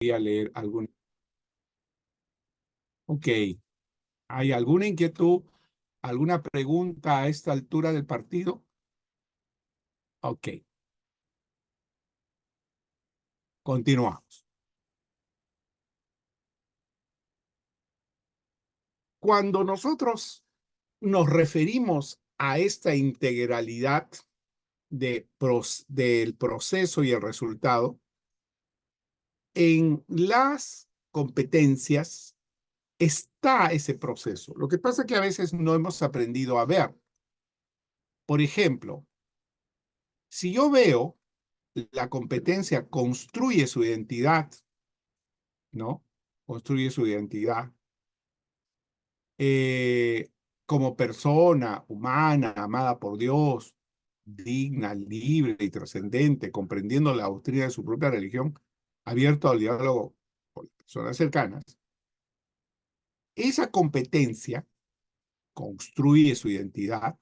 a leer alguna. Ok. ¿Hay alguna inquietud, alguna pregunta a esta altura del partido? Ok. Continuamos. Cuando nosotros nos referimos a esta integralidad del proceso y el resultado, en las competencias está ese proceso. Lo que pasa es que a veces no hemos aprendido a ver. Por ejemplo, si yo veo la competencia construye su identidad, ¿no? Construye su identidad eh, como persona humana, amada por Dios, digna, libre y trascendente, comprendiendo la doctrina de su propia religión, abierto al diálogo con personas cercanas. Esa competencia construye su identidad,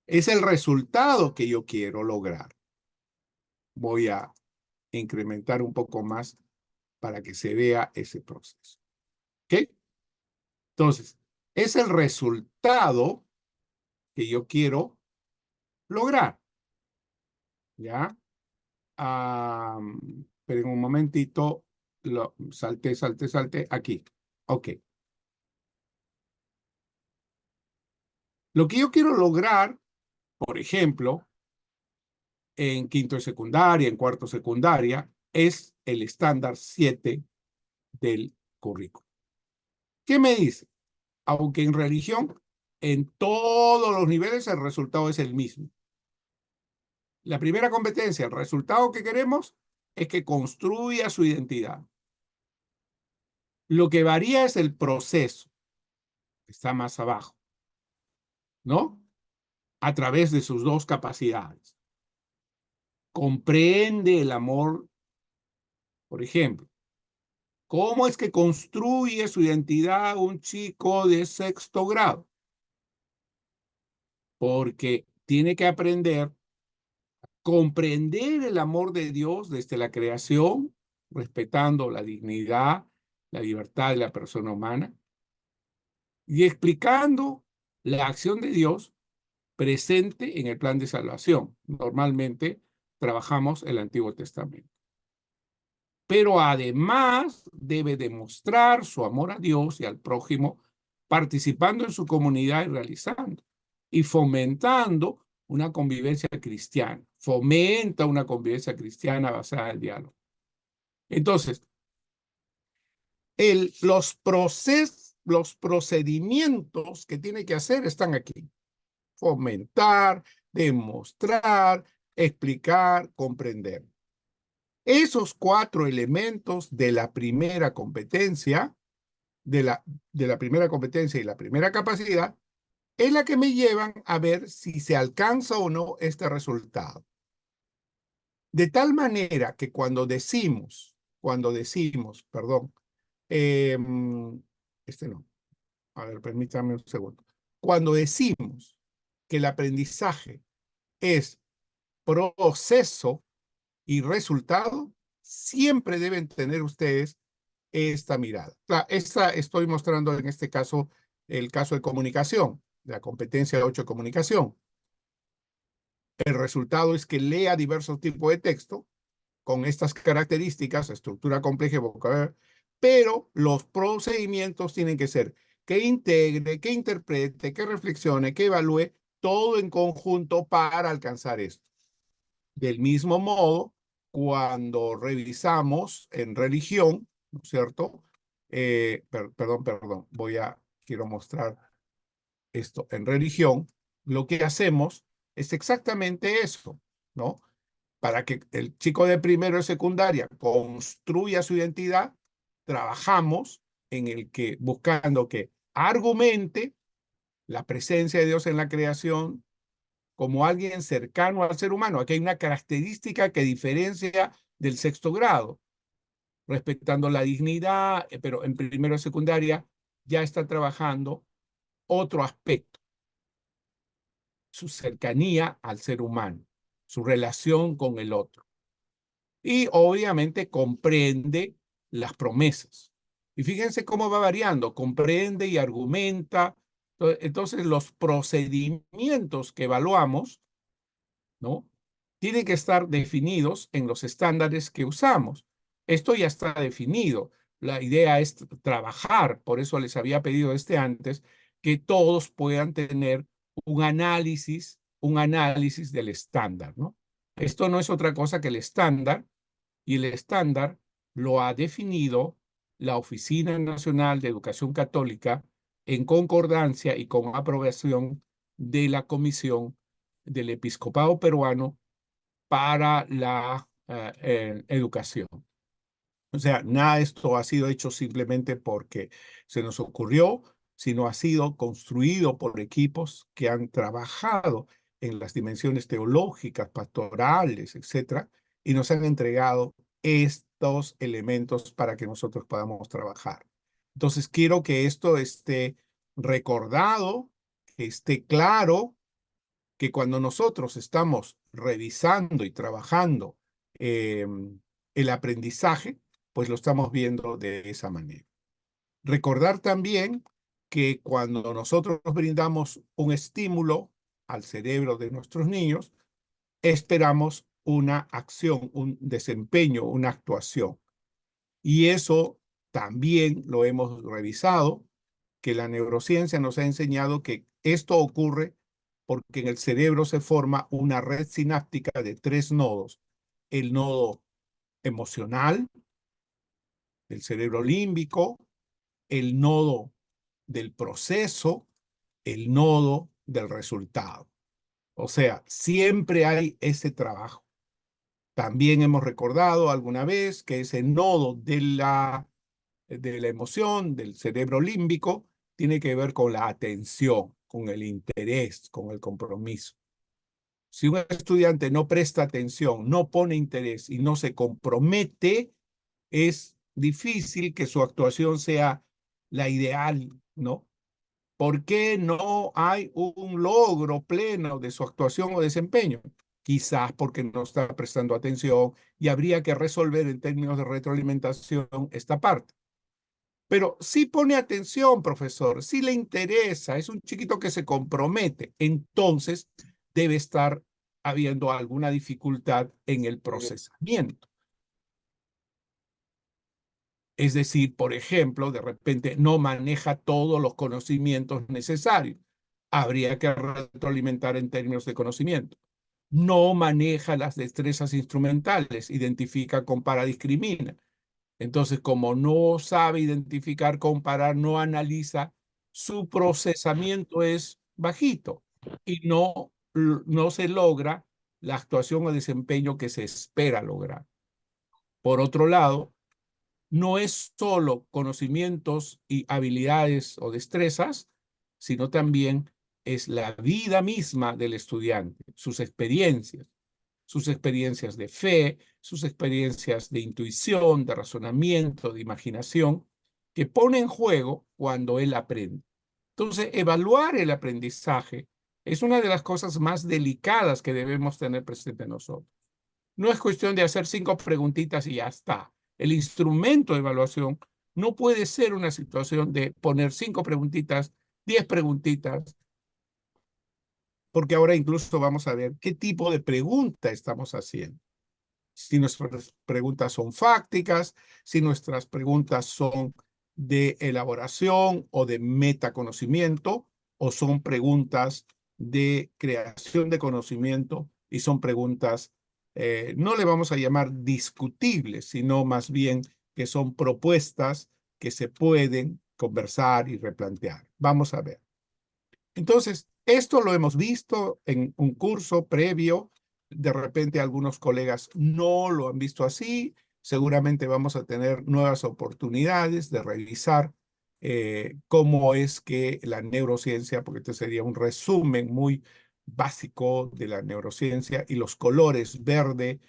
es el resultado que yo quiero lograr. Voy a incrementar un poco más para que se vea ese proceso. ¿Ok? Entonces, es el resultado que yo quiero lograr. ¿Ya? Pero en un momentito, salte, aquí. Ok. Lo que yo quiero lograr, por ejemplo, en quinto de secundaria, en cuarto de secundaria, es el estándar 7 del currículo. ¿Qué me dice? Aunque en religión, en todos los niveles el resultado es el mismo. La primera competencia, el resultado que queremos es que construya su identidad. Lo que varía es el proceso, que está más abajo, ¿no? A través de sus dos capacidades. Comprende el amor, por ejemplo. ¿Cómo es que construye su identidad un chico de sexto grado? Porque tiene que aprender comprender el amor de Dios desde la creación, respetando la dignidad, la libertad de la persona humana, y explicando la acción de Dios presente en el plan de salvación. Normalmente trabajamos el Antiguo Testamento. Pero además debe demostrar su amor a Dios y al prójimo, participando en su comunidad y realizando, y fomentando una convivencia cristiana. Fomenta una convivencia cristiana basada en el diálogo. Entonces, los procedimientos que tiene que hacer están aquí. Fomentar, demostrar, explicar, comprender. Esos 4 elementos de la primera competencia, de la primera competencia y la primera capacidad, es la que me llevan a ver si se alcanza o no este resultado. De tal manera que cuando decimos, perdón, no, a ver, permítame un segundo. Cuando decimos que el aprendizaje es proceso y resultado, siempre deben tener ustedes esta mirada. Estoy mostrando en este caso el caso de comunicación, de la competencia 8 de comunicación. El resultado es que lea diversos tipos de texto con estas características, estructura compleja y vocabulario, pero los procedimientos tienen que ser que integre, que interprete, que reflexione, que evalúe, todo en conjunto para alcanzar esto. Del mismo modo, cuando revisamos en religión, ¿no es cierto? Perdón, quiero mostrar esto. En religión, lo que hacemos es exactamente eso, ¿no? Para que el chico de primero de secundaria construya su identidad, trabajamos en el que, buscando que argumente la presencia de Dios en la creación como alguien cercano al ser humano. Aquí hay una característica que diferencia del sexto grado, respetando la dignidad, pero en primero de secundaria ya está trabajando otro aspecto, su cercanía al ser humano, su relación con el otro. y obviamente comprende las promesas. Y fíjense cómo va variando, comprende y argumenta. Entonces, los procedimientos que evaluamos, ¿no? Tienen que estar definidos en los estándares que usamos. Esto ya está definido. La idea es trabajar, por eso les había pedido antes, que todos puedan tener un análisis del estándar, ¿no? Esto no es otra cosa que el estándar, y el estándar lo ha definido la Oficina Nacional de Educación Católica en concordancia y con aprobación de la Comisión del Episcopado Peruano para la educación. O sea, nada de esto ha sido hecho simplemente porque se nos ocurrió, sino ha sido construido por equipos que han trabajado en las dimensiones teológicas, pastorales, etcétera, y nos han entregado estos elementos para que nosotros podamos trabajar. Entonces, quiero que esto esté recordado, que esté claro, que cuando nosotros estamos revisando y trabajando el aprendizaje, pues lo estamos viendo de esa manera. Recordar también que cuando nosotros brindamos un estímulo al cerebro de nuestros niños, esperamos una acción, un desempeño, una actuación. Y eso también lo hemos revisado, que la neurociencia nos ha enseñado que esto ocurre porque en el cerebro se forma una red sináptica de 3 nodos. El nodo emocional, el cerebro límbico, el nodo del proceso, el nodo del resultado. O sea, siempre hay ese trabajo. También hemos recordado alguna vez que ese nodo de la emoción, del cerebro límbico, tiene que ver con la atención, con el interés, con el compromiso. Si un estudiante no presta atención, no pone interés y no se compromete, es difícil que su actuación sea la ideal, ¿no? ¿Por qué no hay un logro pleno de su actuación o desempeño? Quizás porque no está prestando atención y habría que resolver en términos de retroalimentación esta parte. Pero si pone atención, profesor, si le interesa, es un chiquito que se compromete, entonces debe estar habiendo alguna dificultad en el procesamiento. Es decir, por ejemplo, de repente no maneja todos los conocimientos necesarios. Habría que retroalimentar en términos de conocimiento. No maneja las destrezas instrumentales, identifica, compara, discrimina. Entonces, como no sabe identificar, comparar, no analiza, su procesamiento es bajito y no se logra la actuación o desempeño que se espera lograr. Por otro lado, no es solo conocimientos y habilidades o destrezas, sino también es la vida misma del estudiante, sus experiencias de fe, sus experiencias de intuición, de razonamiento, de imaginación, que pone en juego cuando él aprende. Entonces, evaluar el aprendizaje es una de las cosas más delicadas que debemos tener presente nosotros. No es cuestión de hacer 5 preguntitas y ya está. El instrumento de evaluación no puede ser una situación de poner 5 preguntitas, 10 preguntitas, porque ahora incluso vamos a ver qué tipo de pregunta estamos haciendo. Si nuestras preguntas son fácticas, si nuestras preguntas son de elaboración o de metaconocimiento, o son preguntas de creación de conocimiento y son preguntas, no le vamos a llamar discutibles, sino más bien que son propuestas que se pueden conversar y replantear. Vamos a ver. Entonces, esto lo hemos visto en un curso previo. De repente algunos colegas no lo han visto así. Seguramente vamos a tener nuevas oportunidades de revisar cómo es que la neurociencia, porque este sería un resumen muy básico de la neurociencia, y los colores verde,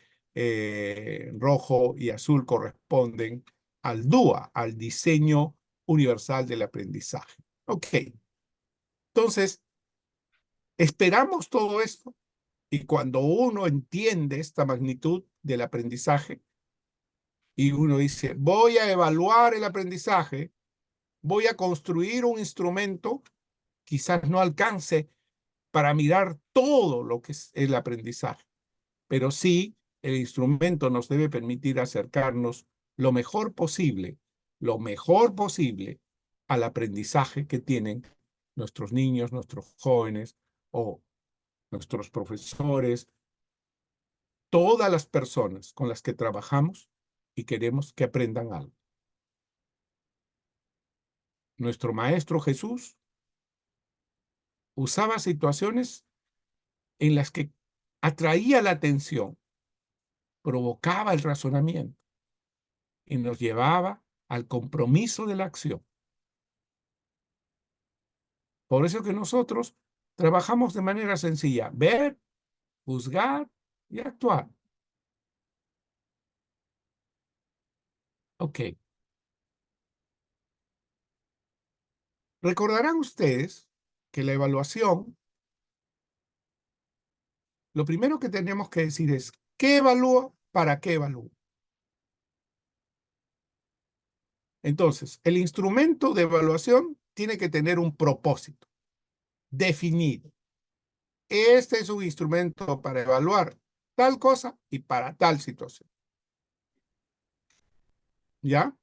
rojo y azul corresponden al DUA, al diseño universal del aprendizaje. Ok. Entonces, esperamos todo esto y cuando uno entiende esta magnitud del aprendizaje, y uno dice, voy a evaluar el aprendizaje, voy a construir un instrumento, quizás no alcance para mirar todo lo que es el aprendizaje, pero sí el instrumento nos debe permitir acercarnos lo mejor posible al aprendizaje que tienen nuestros niños, nuestros jóvenes o nuestros profesores, todas las personas con las que trabajamos y queremos que aprendan algo. Nuestro Maestro Jesús usaba situaciones en las que atraía la atención, provocaba el razonamiento y nos llevaba al compromiso de la acción. Por eso que nosotros trabajamos de manera sencilla, ver, juzgar y actuar. Ok. Recordarán ustedes que la evaluación, lo primero que tenemos que decir es, ¿qué evalúo? ¿Para qué evalúo? Entonces, el instrumento de evaluación tiene que tener un propósito definido. Este es un instrumento para evaluar tal cosa y para tal situación. ¿Ya?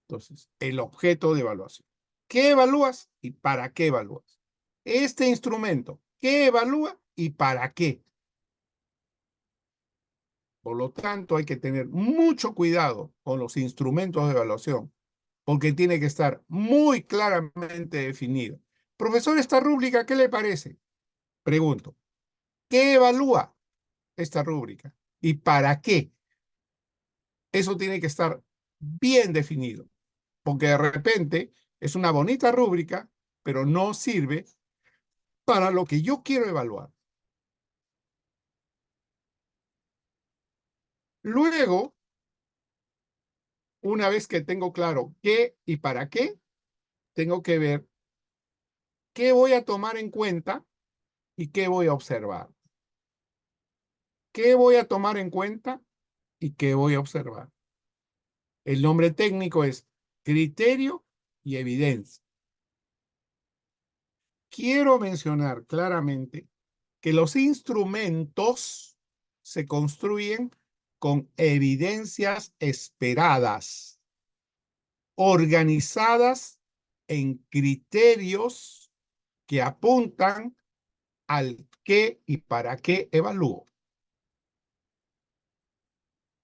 Entonces, el objeto de evaluación. ¿Qué evalúas y para qué evalúas? Este instrumento, ¿qué evalúa y para qué? Por lo tanto, hay que tener mucho cuidado con los instrumentos de evaluación, porque tiene que estar muy claramente definido. Profesor, esta rúbrica, ¿qué le parece? Pregunto, ¿qué evalúa esta rúbrica? ¿Y para qué? Eso tiene que estar bien definido, porque de repente es una bonita rúbrica, pero no sirve para lo que yo quiero evaluar. Luego, una vez que tengo claro qué y para qué, tengo que ver qué voy a tomar en cuenta y qué voy a observar. ¿Qué voy a tomar en cuenta y qué voy a observar? El nombre técnico es criterio y evidencia. Quiero mencionar claramente que los instrumentos se construyen con evidencias esperadas, organizadas en criterios que apuntan al qué y para qué evalúo.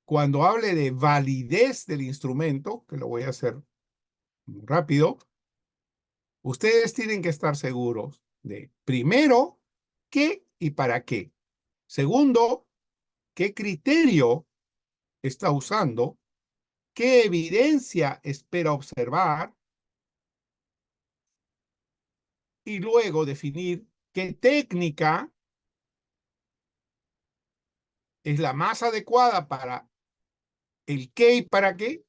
Cuando hable de validez del instrumento, que lo voy a hacer rápido, ustedes tienen que estar seguros de, primero, qué y para qué. Segundo, qué criterio está usando, qué evidencia espera observar y luego definir qué técnica es la más adecuada para el qué y para qué.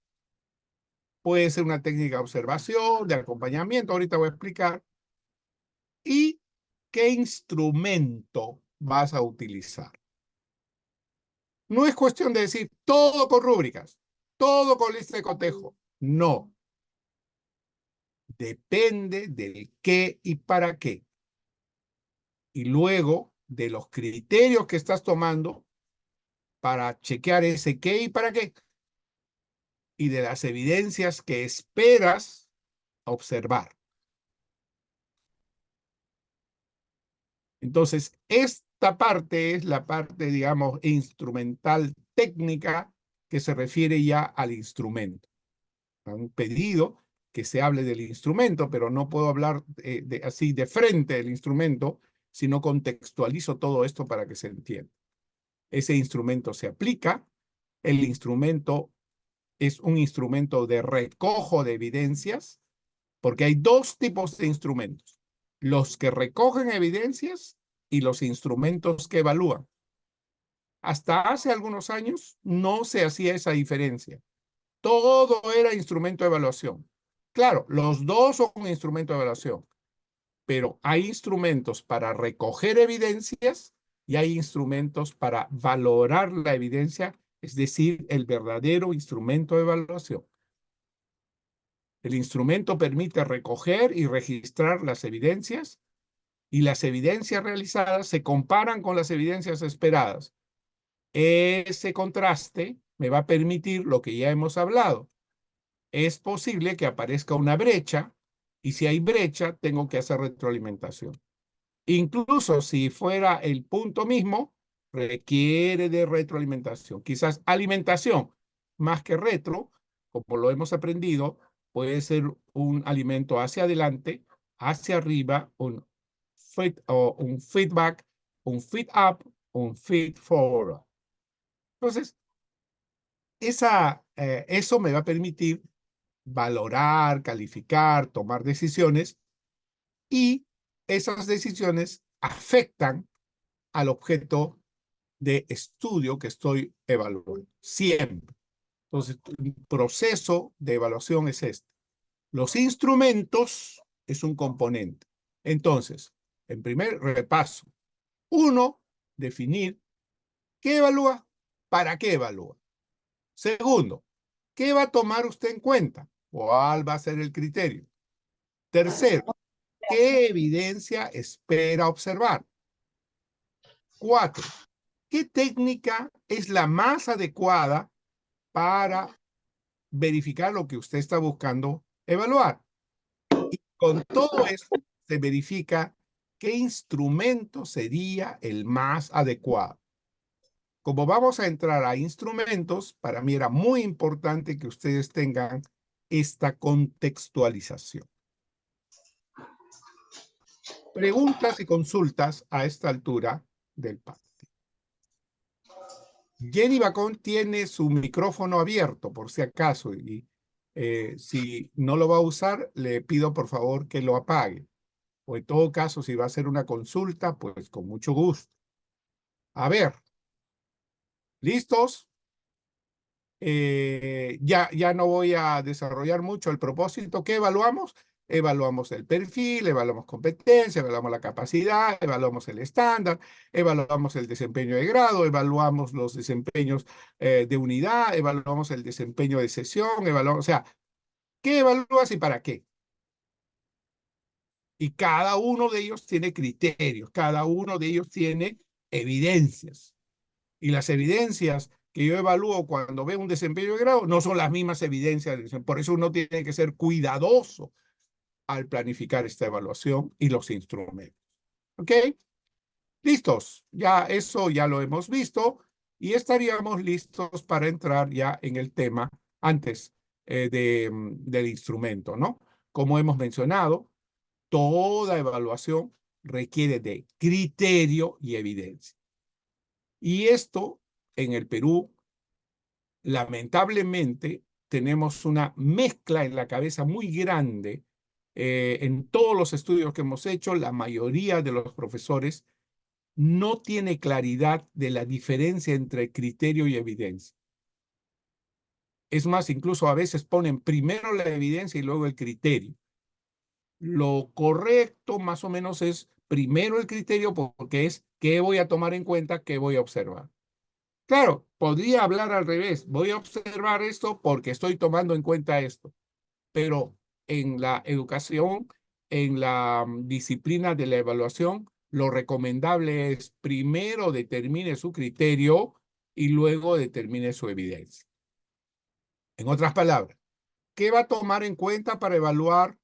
Puede ser una técnica de observación, de acompañamiento, ahorita voy a explicar. Y qué instrumento vas a utilizar. No es cuestión de decir todo con rúbricas, todo con lista de cotejo. No. Depende del qué y para qué. Y luego de los criterios que estás tomando para chequear ese qué y para qué. Y de las evidencias que esperas observar. Entonces, esta parte es la parte, digamos, instrumental técnica que se refiere ya al instrumento. Han pedido que se hable del instrumento, pero no puedo hablar así de frente del instrumento, sino contextualizo todo esto para que se entienda. Ese instrumento se aplica, el instrumento es un instrumento de recojo de evidencias, porque hay dos tipos de instrumentos, los que recogen evidencias y los instrumentos que evalúan. Hasta hace algunos años no se hacía esa diferencia. Todo era instrumento de evaluación. Claro, los dos son un instrumento de evaluación, pero hay instrumentos para recoger evidencias y hay instrumentos para valorar la evidencia es decir, el verdadero instrumento de evaluación. El instrumento permite recoger y registrar las evidencias y las evidencias realizadas se comparan con las evidencias esperadas. Ese contraste me va a permitir lo que ya hemos hablado. Es posible que aparezca una brecha y si hay brecha tengo que hacer retroalimentación. Incluso si fuera el punto mismo, requiere de retroalimentación. Quizás alimentación más que retro, como lo hemos aprendido, puede ser un alimento hacia adelante, hacia arriba, un feedback, un feed up, un feed forward. Entonces, eso me va a permitir valorar, calificar, tomar decisiones y esas decisiones afectan al objeto de estudio que estoy evaluando. Siempre. Entonces, el proceso de evaluación es este. Los instrumentos es un componente. Entonces, en primer repaso, uno, definir qué evalúa, para qué evalúa. Segundo, ¿qué va a tomar usted en cuenta? ¿Cuál va a ser el criterio? Tercero, ¿qué evidencia espera observar? 4. ¿Qué técnica es la más adecuada para verificar lo que usted está buscando evaluar? Y con todo esto se verifica qué instrumento sería el más adecuado. Como vamos a entrar a instrumentos, para mí era muy importante que ustedes tengan esta contextualización. Preguntas y consultas a esta altura del partido. Jenny Bacón tiene su micrófono abierto, por si acaso, y si no lo va a usar, le pido por favor que lo apague. O en todo caso, si va a hacer una consulta, pues con mucho gusto. A ver, ¿listos? Ya no voy a desarrollar mucho el propósito. ¿Qué evaluamos? Evaluamos el perfil, evaluamos competencia, evaluamos la capacidad, evaluamos el estándar, evaluamos el desempeño de grado, evaluamos los desempeños de unidad, evaluamos el desempeño de sesión, evaluamos, o sea, ¿qué evalúas y para qué? Y cada uno de ellos tiene criterios, cada uno de ellos tiene evidencias. Y las evidencias que yo evalúo cuando veo un desempeño de grado no son las mismas evidencias. Por eso uno tiene que ser cuidadoso al planificar esta evaluación y los instrumentos. ¿Ok? ¿Listos? Ya eso ya lo hemos visto y estaríamos listos para entrar ya en el tema antes del instrumento, ¿no? Como hemos mencionado, toda evaluación requiere de criterio y evidencia. Y esto en el Perú, lamentablemente, tenemos una mezcla en la cabeza muy grande. En todos los estudios que hemos hecho, la mayoría de los profesores no tiene claridad de la diferencia entre criterio y evidencia. Es más, incluso a veces ponen primero la evidencia y luego el criterio. Lo correcto más o menos es primero el criterio porque es qué voy a tomar en cuenta, qué voy a observar. Claro, podría hablar al revés. Voy a observar esto porque estoy tomando en cuenta esto. Pero en la educación, en la disciplina de la evaluación, lo recomendable es primero determine su criterio y luego determine su evidencia. En otras palabras, ¿qué va a tomar en cuenta para evaluar?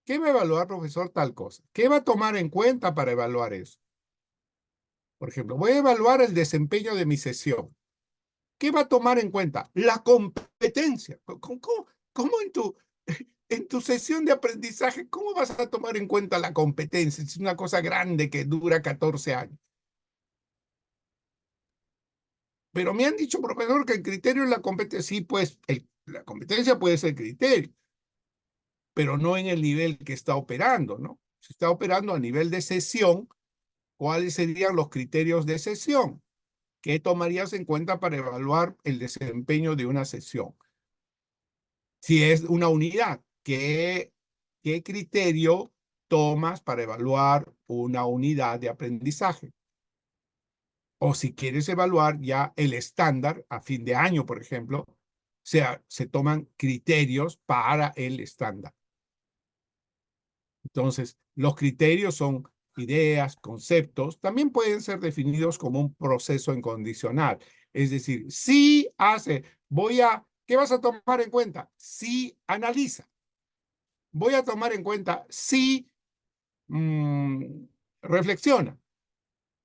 ¿Qué va a evaluar, profesor? Tal cosa. ¿Qué va a tomar en cuenta para evaluar eso? Por ejemplo, voy a evaluar el desempeño de mi sesión. ¿Qué va a tomar en cuenta? La competencia. ¿Cómo en tu sesión de aprendizaje, cómo vas a tomar en cuenta la competencia? Es una cosa grande que dura 14 años. Pero me han dicho, profesor, que el criterio es la competencia. Sí, pues la competencia puede ser criterio, pero no en el nivel que está operando, ¿no? Si está operando a nivel de sesión, ¿cuáles serían los criterios de sesión? ¿Qué tomarías en cuenta para evaluar el desempeño de una sesión? Si es una unidad, ¿qué criterio tomas para evaluar una unidad de aprendizaje? O si quieres evaluar ya el estándar a fin de año, por ejemplo, se toman criterios para el estándar. Entonces, los criterios son ideas, conceptos, también pueden ser definidos como un proceso incondicional. Es decir, si hace, ¿qué vas a tomar en cuenta? Si analiza. Voy a tomar en cuenta si reflexiona.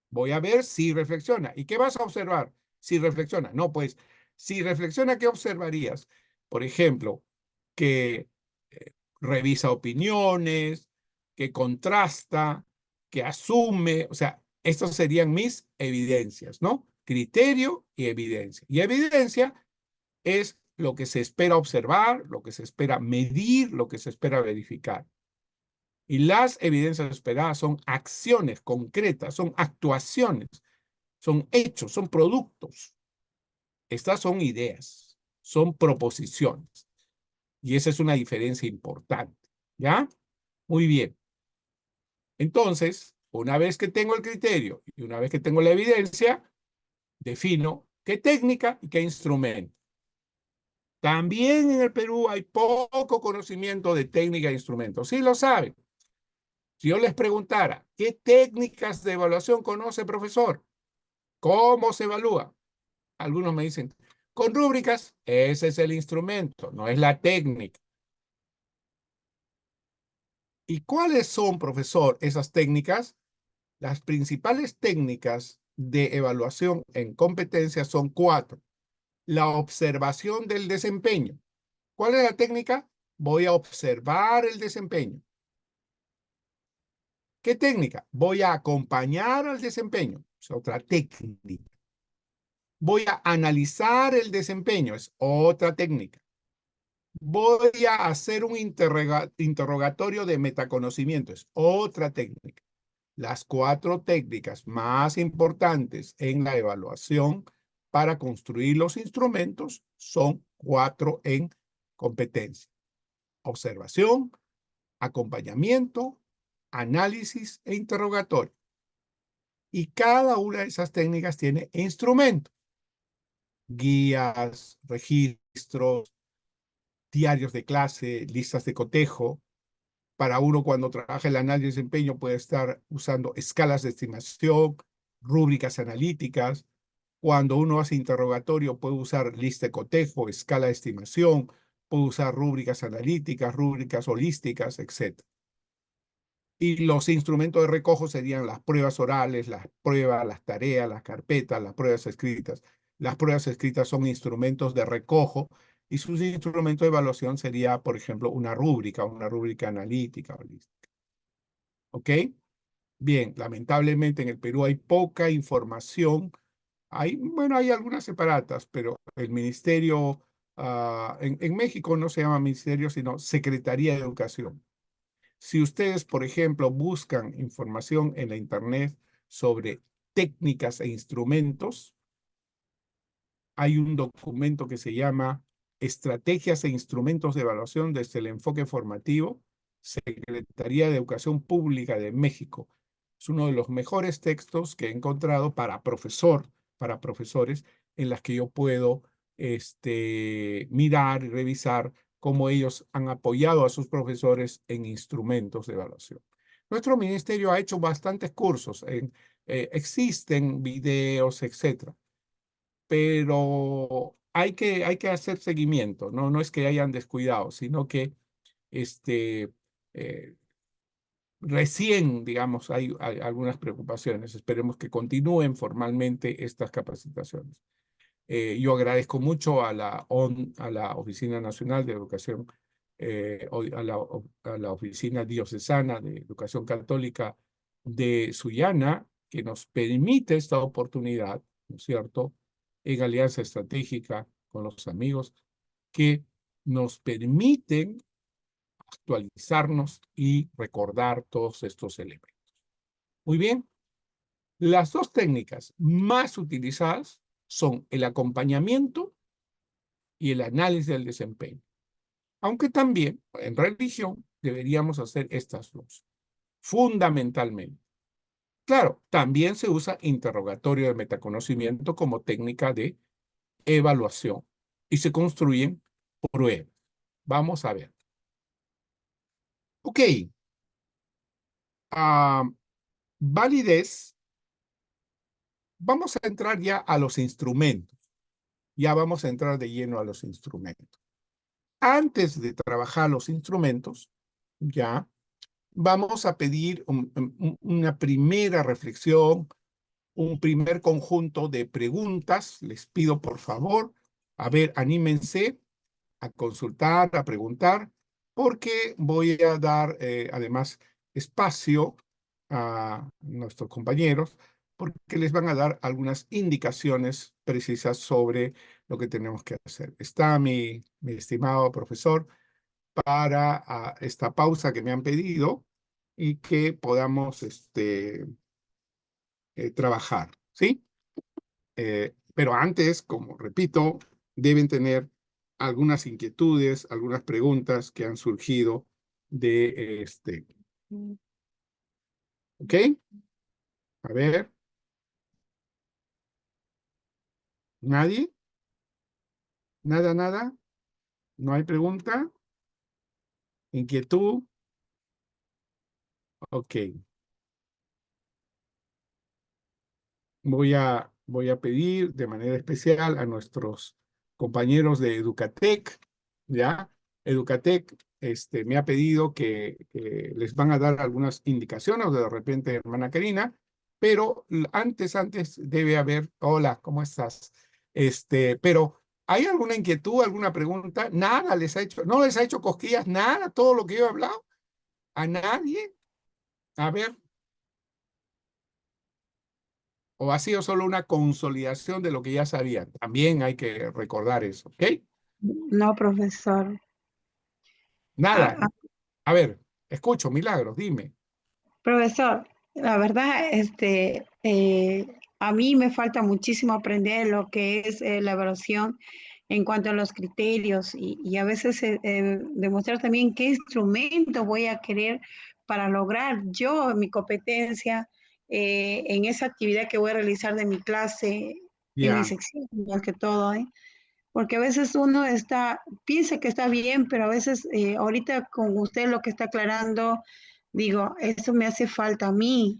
Voy a ver si reflexiona. ¿Y qué vas a observar? Si reflexiona. No, pues, si reflexiona, ¿qué observarías? Por ejemplo, que revisa opiniones, que contrasta, que asume. O sea, estas serían mis evidencias, ¿no? Criterio y evidencia. Y evidencia es lo que se espera observar, lo que se espera medir, lo que se espera verificar. Y las evidencias esperadas son acciones concretas, son actuaciones, son hechos, son productos. Estas son ideas, son proposiciones. Y esa es una diferencia importante. ¿Ya? Muy bien. Entonces, una vez que tengo el criterio y una vez que tengo la evidencia, defino qué técnica y qué instrumento. También en el Perú hay poco conocimiento de técnica e instrumentos. Sí lo saben. Si yo les preguntara, ¿qué técnicas de evaluación conoce, profesor? ¿Cómo se evalúa? Algunos me dicen, con rúbricas, ese es el instrumento, no es la técnica. ¿Y cuáles son, profesor, esas técnicas? Las principales técnicas de evaluación en competencias son 4. La observación del desempeño. ¿Cuál es la técnica? Voy a observar el desempeño. ¿Qué técnica? Voy a acompañar al desempeño. Es otra técnica. Voy a analizar el desempeño. Es otra técnica. Voy a hacer un interrogatorio de metaconocimiento. Es otra técnica. Las 4 técnicas más importantes en la evaluación para construir los instrumentos son 4 en competencia: observación, acompañamiento, análisis e interrogatorio. Y cada una de esas técnicas tiene instrumentos, guías, registros, diarios de clase, listas de cotejo. Para uno, cuando trabaja el análisis de desempeño, puede estar usando escalas de estimación, rúbricas analíticas. Cuando uno hace interrogatorio, puede usar lista de cotejo, escala de estimación, puede usar rúbricas analíticas, rúbricas holísticas, etc. Y los instrumentos de recojo serían las pruebas orales, las pruebas, las tareas, las carpetas, las pruebas escritas. Las pruebas escritas son instrumentos de recojo y sus instrumentos de evaluación sería, por ejemplo, una rúbrica analítica. ¿Ok? Bien, lamentablemente en el Perú hay poca información. Bueno, hay algunas separatas, pero el ministerio, en México no se llama ministerio, sino Secretaría de Educación. Si ustedes, por ejemplo, buscan información en la internet sobre técnicas e instrumentos, hay un documento que se llama Estrategias e Instrumentos de Evaluación desde el Enfoque Formativo, Secretaría de Educación Pública de México. Es uno de los mejores textos que he encontrado para profesores, en las que yo puedo mirar y revisar cómo ellos han apoyado a sus profesores en instrumentos de evaluación. Nuestro ministerio ha hecho bastantes cursos, existen videos, etcétera, pero hay que hacer seguimiento, ¿no? No es que hayan descuidado, sino que eh, recién, digamos, hay algunas preocupaciones. Esperemos que continúen formalmente estas capacitaciones. Yo agradezco mucho a a la Oficina Nacional de Educación, a la Oficina Diocesana de Educación Católica de Sullana, que nos permite esta oportunidad, ¿no es cierto?, en alianza estratégica con los amigos, que nos permiten actualizarnos y recordar todos estos elementos. Muy bien, las 2 técnicas más utilizadas son el acompañamiento y el análisis del desempeño. Aunque también en religión deberíamos hacer estas 2, fundamentalmente. Claro, también se usa interrogatorio de metaconocimiento como técnica de evaluación y se construyen pruebas. Vamos a ver. Ok. ah, Validez. Vamos a entrar ya a los instrumentos. Ya vamos a entrar de lleno a los instrumentos. Antes de trabajar los instrumentos, ya vamos a pedir una primera reflexión, un primer conjunto de preguntas. Les pido por favor, a ver, anímense a consultar, a preguntar, porque voy a dar además espacio a nuestros compañeros, porque les van a dar algunas indicaciones precisas sobre lo que tenemos que hacer. Está mi estimado profesor para esta pausa que me han pedido y que podamos trabajar, ¿sí? Pero antes, como repito, deben tener algunas inquietudes, algunas preguntas que han surgido de ¿ok? A ver, ¿nadie? ¿Nada, nada? ¿No hay pregunta? ¿Inquietud? Ok. Voy a pedir de manera especial a nuestros compañeros de Educatec, ¿ya? Educatec me ha pedido que les van a dar algunas indicaciones, o de repente, hermana Karina, pero antes debe haber, hola, ¿cómo estás? Pero, ¿hay alguna inquietud, alguna pregunta? Nada les ha hecho, no les ha hecho cosquillas, nada, todo lo que yo he hablado, a nadie. A ver, o ha sido solo una consolidación de lo que ya sabían. También hay que recordar eso, ¿ok? No, profesor. Nada. Ah, A ver, escucho, Milagros, dime. profesor, la verdad, a mí me falta muchísimo aprender lo que es la evaluación en cuanto a los criterios y a veces demostrar también qué instrumento voy a querer para lograr yo mi competencia en esa actividad que voy a realizar de mi clase, en mi Ya. sección, más que todo, ¿eh? Porque a veces uno piensa que está bien, pero a veces ahorita con usted lo que está aclarando, digo, eso me hace falta a mí,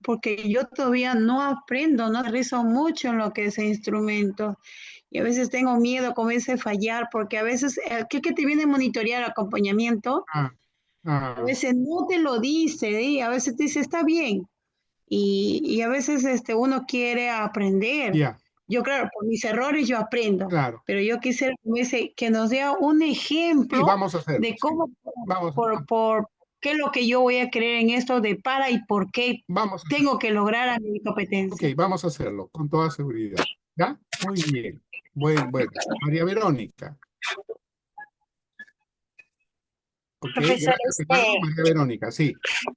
porque yo todavía no aprendo, no aterrizo mucho en lo que es ese instrumento. Y a veces tengo miedo, comienza a fallar, porque a veces aquel que te viene a monitorear acompañamiento, Ah, a ah, veces no te lo dice, ¿eh? A veces te dice, está bien, y a veces uno quiere aprender. ya, Yo, claro, por mis errores yo aprendo, claro. pero yo quisiera que nos dé un Sí, ejemplo vamos a hacerlo, de sí. cómo, Vamos, por qué es lo que yo voy a creer en esto de para y por qué vamos a hacerlo. tengo que lograr a mi Ok, competencia. vamos a hacerlo con toda seguridad. ¿Ya? Muy bien. Bueno, María Verónica. Ok, Profesor, gracias, Milagros. María Verónica, sí.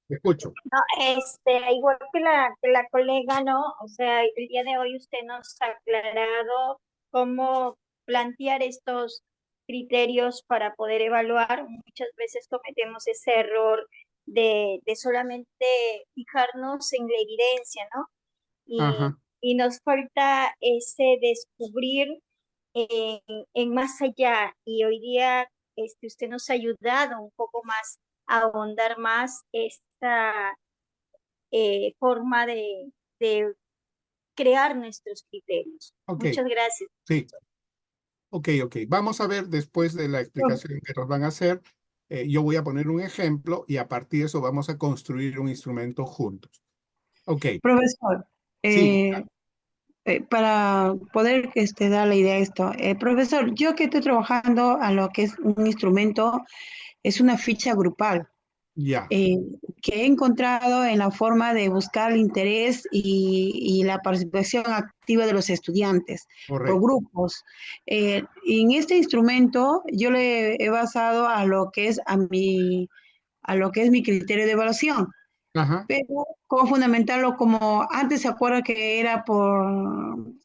Te escucho. no, igual que la colega, ¿no? O sea, el día de hoy usted nos ha aclarado cómo plantear estos criterios para poder evaluar. Muchas veces cometemos ese error de solamente fijarnos en la evidencia, ¿no? Ajá. Y nos falta ese descubrir en, en más allá. Y hoy día usted nos ha ayudado un poco más a ahondar más esta forma de crear nuestros criterios. Ok, Muchas gracias. sí. Ok. Vamos a ver después de la explicación que nos van a hacer. Yo voy a poner un ejemplo y a partir de eso vamos a construir un instrumento juntos. Ok, Profesor, sí, para poder dar la idea de esto, profesor, yo que estoy trabajando a lo que es un instrumento, es una ficha grupal. ya, eh, que he encontrado en la forma de buscar el interés y la participación activa de los estudiantes por correcto. grupos. Y en este instrumento yo le he basado a lo que es a lo que es mi criterio de evaluación, Ajá, pero como fundamentarlo como antes se acuerda que era por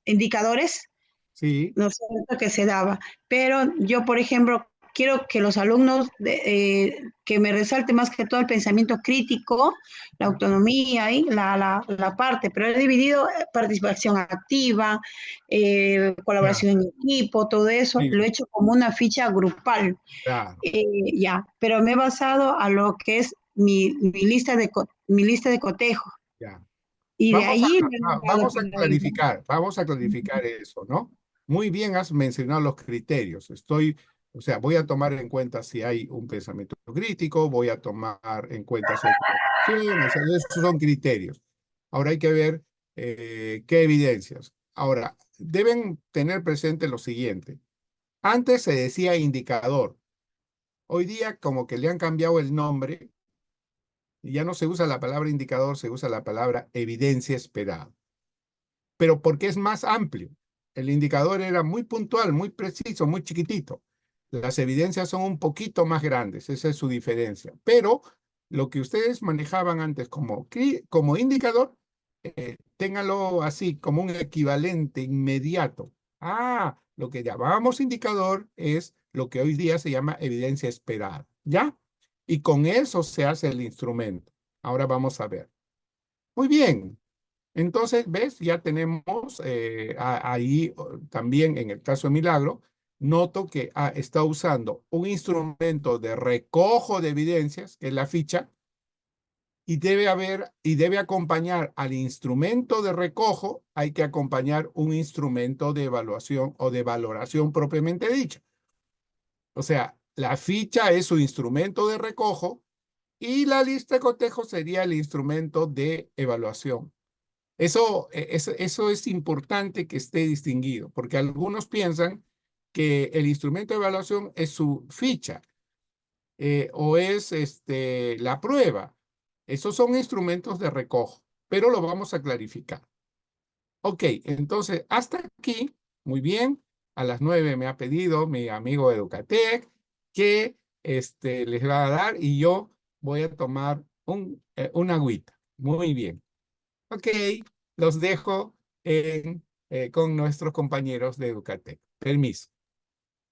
indicadores, sí, ¿no es cierto? Que se daba. Pero yo, por ejemplo, quiero que los alumnos, que me resalte más que todo el pensamiento crítico, la autonomía y la parte, pero he dividido participación activa, Ya, colaboración en equipo, todo eso, sí, lo he hecho como una ficha grupal, claro, ya, pero me he basado a lo que es mi lista de cotejo. ya. Y de allí me he dado Vamos a clarificar eso, ¿no? Muy bien has mencionado los criterios. O sea, voy a tomar en cuenta si hay un pensamiento crítico, voy a tomar en cuenta si hay colaboración, o sea, esos son criterios. Ahora hay que ver qué evidencias. Ahora, deben tener presente lo siguiente. Antes se decía indicador. Hoy día como que le han cambiado el nombre y ya no se usa la palabra indicador, se usa la palabra evidencia esperada. Pero porque es más amplio. El indicador era muy puntual, muy preciso, muy chiquitito. Las evidencias son un poquito más grandes, esa es su diferencia. Pero lo que ustedes manejaban antes como indicador, ténganlo así, como un equivalente inmediato. Ah, lo que llamábamos indicador es lo que hoy día se llama evidencia esperada, ¿ya? Y con eso se hace el instrumento. Ahora vamos a ver. Muy bien, entonces, ¿ves? Ya tenemos ahí también en el caso de Milagro, noto que está usando un instrumento de recojo de evidencias, que es la ficha, y debe acompañar al instrumento de recojo, hay que acompañar un instrumento de evaluación o de valoración propiamente dicha. O sea, la ficha es su instrumento de recojo y la lista de cotejo sería el instrumento de evaluación. Eso es importante que esté distinguido, porque algunos piensan que el instrumento de evaluación es su ficha o es la prueba. Esos son instrumentos de recojo, pero lo vamos a clarificar. Ok, entonces hasta aquí, muy bien. A las 9 me ha pedido mi amigo Educatec que les va a dar y yo voy a tomar una agüita. Muy bien. Ok, los dejo con nuestros compañeros de Educatec. Permiso.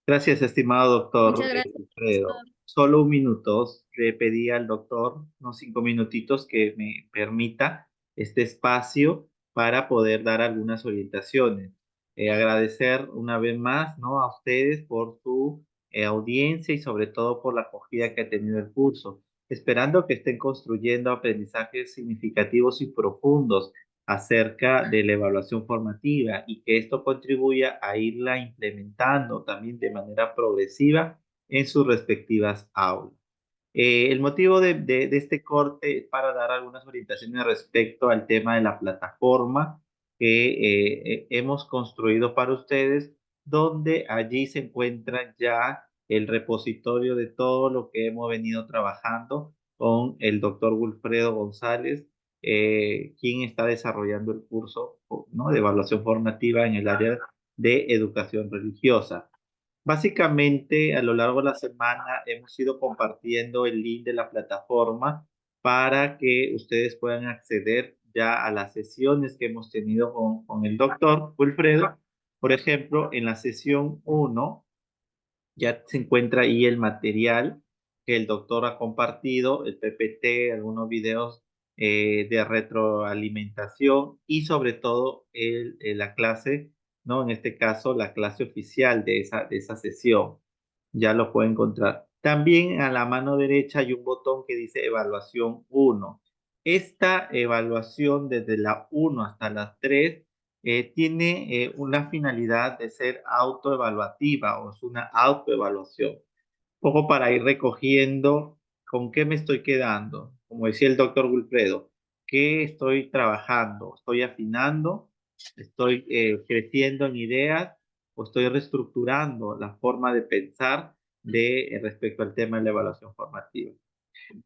Gracias, estimado doctor Muchas gracias, Alfredo. profesor. Solo un minuto. Le pedí al doctor unos 5 minutitos que me permita este espacio para poder dar algunas orientaciones. Agradecer una vez más, ¿no?, a ustedes por su audiencia y sobre todo por la acogida que ha tenido el curso, esperando que estén construyendo aprendizajes significativos y profundos acerca de la evaluación formativa y que esto contribuya a irla implementando también de manera progresiva en sus respectivas aulas. El motivo de este corte es para dar algunas orientaciones respecto al tema de la plataforma que hemos construido para ustedes, donde allí se encuentra ya el repositorio de todo lo que hemos venido trabajando con el doctor Wilfredo González, quien está desarrollando el curso, ¿no?, de evaluación formativa en el área de educación religiosa. Básicamente, a lo largo de la semana hemos ido compartiendo el link de la plataforma para que ustedes puedan acceder ya a las sesiones que hemos tenido con el doctor Wilfredo. Por ejemplo, en la sesión 1 ya se encuentra ahí el material que el doctor ha compartido, el PPT, algunos videos de retroalimentación y sobre todo la clase, ¿no? En este caso, la clase oficial de esa sesión. Ya lo pueden encontrar. También a la mano derecha hay un botón que dice evaluación 1. Esta evaluación desde la 1 hasta la 3 tiene una finalidad de ser autoevaluativa o es una autoevaluación. Un poco para ir recogiendo con qué me estoy quedando. Como decía el doctor Wilfredo, ¿qué estoy trabajando? ¿Estoy afinando? ¿Estoy creciendo en ideas? ¿O estoy reestructurando la forma de pensar respecto al tema de la evaluación formativa?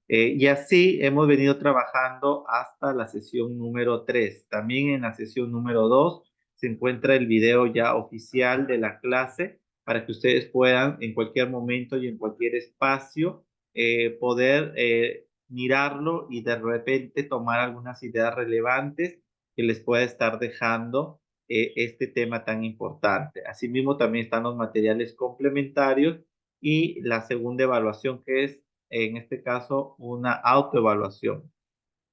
Y así hemos venido trabajando hasta la sesión número 3. También en la sesión número 2 se encuentra el video ya oficial de la clase para que ustedes puedan en cualquier momento y en cualquier espacio poder mirarlo y de repente tomar algunas ideas relevantes que les pueda estar dejando este tema tan importante. Asimismo, también están los materiales complementarios y la segunda evaluación, que es en este caso una autoevaluación.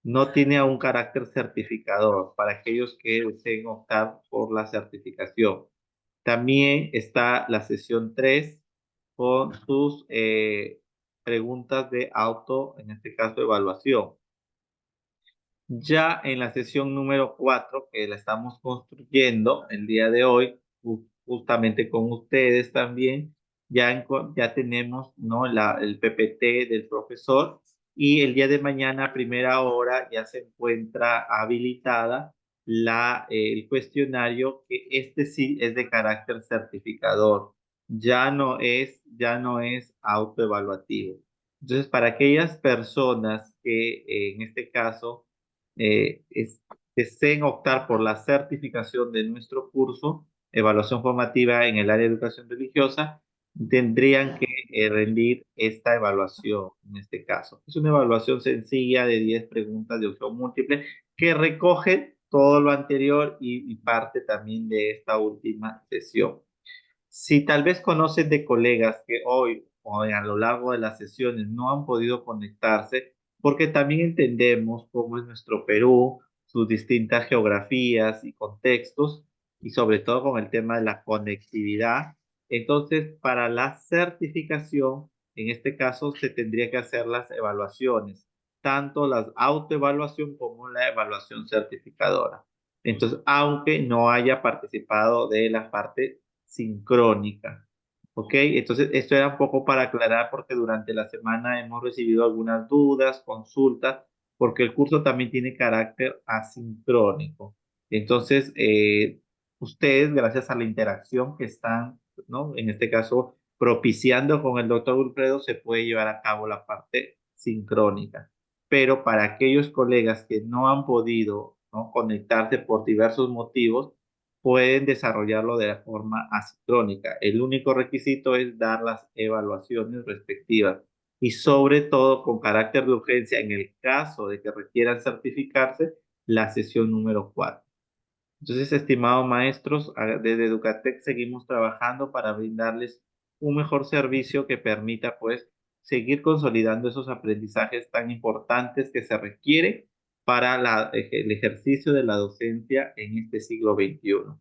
No tiene un carácter certificador para aquellos que deseen optar por la certificación. También está la sesión 3 con sus preguntas de auto, en este caso evaluación. Ya en la sesión número 4, que la estamos construyendo el día de hoy, justamente con ustedes también, ya tenemos, ¿no? El PPT del profesor, y el día de mañana a primera hora ya se encuentra habilitada el cuestionario, que este sí es de carácter certificador, ya no es autoevaluativo. Entonces, para aquellas personas que en este caso deseen optar por la certificación de nuestro curso, evaluación formativa en el área de educación religiosa, tendrían que rendir esta evaluación en este caso. Es una evaluación sencilla de 10 preguntas de opción múltiple que recoge todo lo anterior y parte también de esta última sesión. Si tal vez conoces de colegas que hoy o a lo largo de las sesiones no han podido conectarse, porque también entendemos cómo es nuestro Perú, sus distintas geografías y contextos, y sobre todo con el tema de la conectividad. Entonces, para la certificación, en este caso, se tendría que hacer las evaluaciones, tanto la autoevaluación como la evaluación certificadora. Entonces, aunque no haya participado de la parte sincrónica. ¿Ok? Entonces, esto era un poco para aclarar porque durante la semana hemos recibido algunas dudas, consultas, porque el curso también tiene carácter asincrónico. Entonces, ustedes, gracias a la interacción que están, ¿no? En este caso, propiciando con el doctor Wilfredo, se puede llevar a cabo la parte sincrónica. Pero para aquellos colegas que no han podido, ¿no? conectarse por diversos motivos, pueden desarrollarlo de la forma asincrónica. El único requisito es dar las evaluaciones respectivas y sobre todo con carácter de urgencia en el caso de que requieran certificarse la sesión número 4. Entonces, estimados maestros, desde Educatec seguimos trabajando para brindarles un mejor servicio que permita, pues, seguir consolidando esos aprendizajes tan importantes que se requieren para el ejercicio de la docencia en este siglo XXI.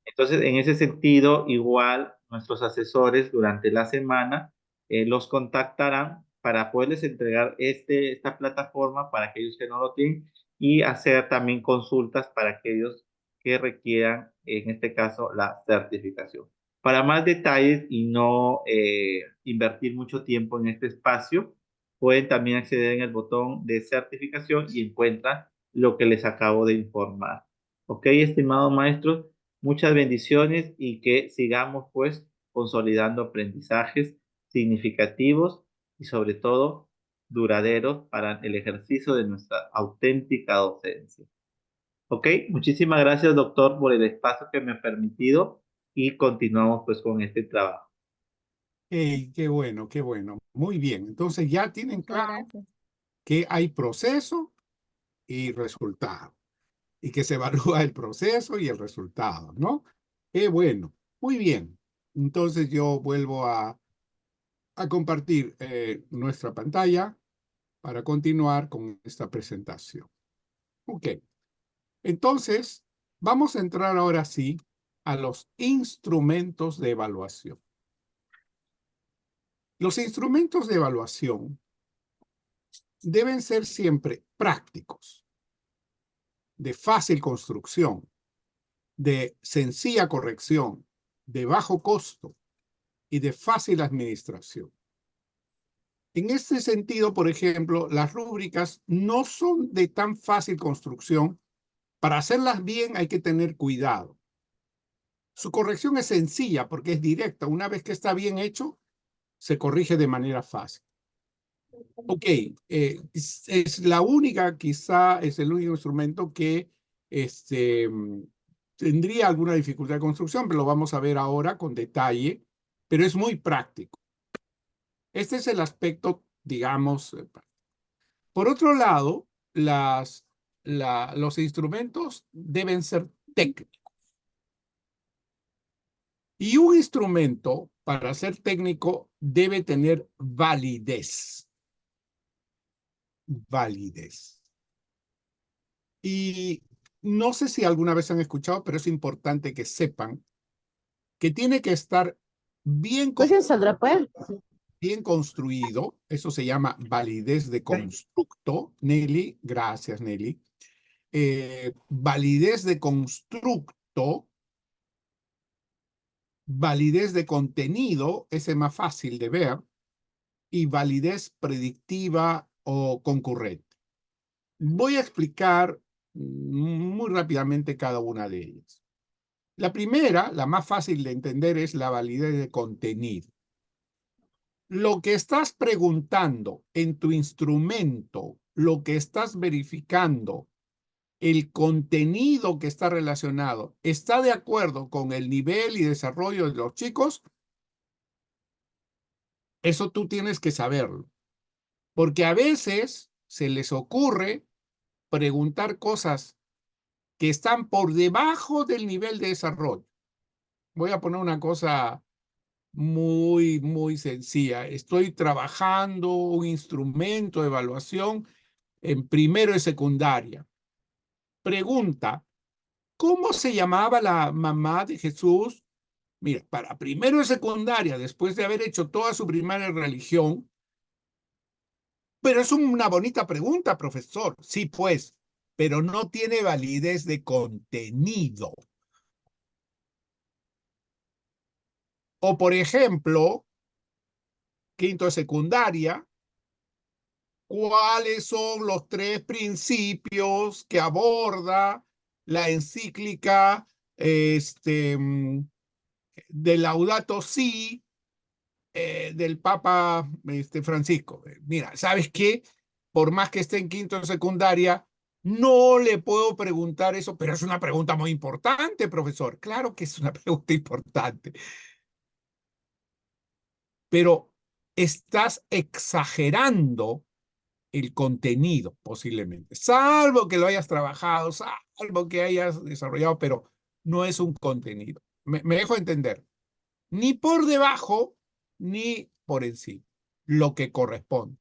Entonces, en ese sentido, igual nuestros asesores durante la semana los contactarán para poderles entregar esta plataforma para aquellos que no lo tienen y hacer también consultas para aquellos que requieran, en este caso, la certificación. Para más detalles y no invertir mucho tiempo en este espacio, pueden también acceder en el botón de certificación y encuentran lo que les acabo de informar. Ok, estimados maestros, muchas bendiciones y que sigamos pues consolidando aprendizajes significativos y sobre todo duraderos para el ejercicio de nuestra auténtica docencia. Ok, muchísimas gracias doctor por el espacio que me ha permitido y continuamos pues con este trabajo. Hey, qué bueno, qué bueno. Muy bien. Entonces ya tienen claro que hay proceso y resultado, y que se evalúa el proceso y el resultado, ¿no? Qué bueno. Muy bien. Entonces yo vuelvo a compartir nuestra pantalla para continuar con esta presentación. Ok. Entonces, vamos a entrar ahora sí a los instrumentos de evaluación. Los instrumentos de evaluación deben ser siempre prácticos, de fácil construcción, de sencilla corrección, de bajo costo y de fácil administración. En este sentido, por ejemplo, las rúbricas no son de tan fácil construcción. Para hacerlas bien hay que tener cuidado. Su corrección es sencilla porque es directa. Una vez que está bien hecho, se corrige de manera fácil. Ok, es la única, quizá es el único instrumento que tendría alguna dificultad de construcción, pero lo vamos a ver ahora con detalle, pero es muy práctico. Este es el aspecto, digamos. Por otro lado, los instrumentos deben ser técnicos. Y un instrumento, para ser técnico, debe tener validez. Validez. Y no sé si alguna vez han escuchado, pero es importante que sepan que tiene que estar bien, bien construido. Eso se llama validez de constructo. Nelly, gracias, Nelly. Validez de constructo, validez de contenido, ese es más fácil de ver, y validez predictiva o concurrente. Voy a explicar muy rápidamente cada una de ellas. La primera, la más fácil de entender, es la validez de contenido. Lo que estás preguntando en tu instrumento, lo que estás verificando, el contenido que está relacionado, ¿está de acuerdo con el nivel y desarrollo de los chicos? Eso tú tienes que saberlo. Porque a veces se les ocurre preguntar cosas que están por debajo del nivel de desarrollo. Voy a poner una cosa muy sencilla. Estoy trabajando un instrumento de evaluación en primero de secundaria. Pregunta, ¿cómo se llamaba la mamá de Jesús? Mira, para primero de secundaria, después de haber hecho toda su primaria en religión, pero es una bonita pregunta, profesor. Sí, pues, pero no tiene validez de contenido. O, por ejemplo, quinto de secundaria, ¿cuáles son los 3 principios que aborda la encíclica de Laudato Si del Papa Francisco? Mira, ¿sabes qué? Por más que esté en quinto de secundaria, no le puedo preguntar eso, pero es una pregunta muy importante, profesor. Claro que es una pregunta importante. Pero estás exagerando el contenido, posiblemente. Salvo que lo hayas trabajado, salvo que hayas desarrollado, pero no es un contenido. Me dejo entender. Ni por debajo, ni por encima. Lo que corresponde.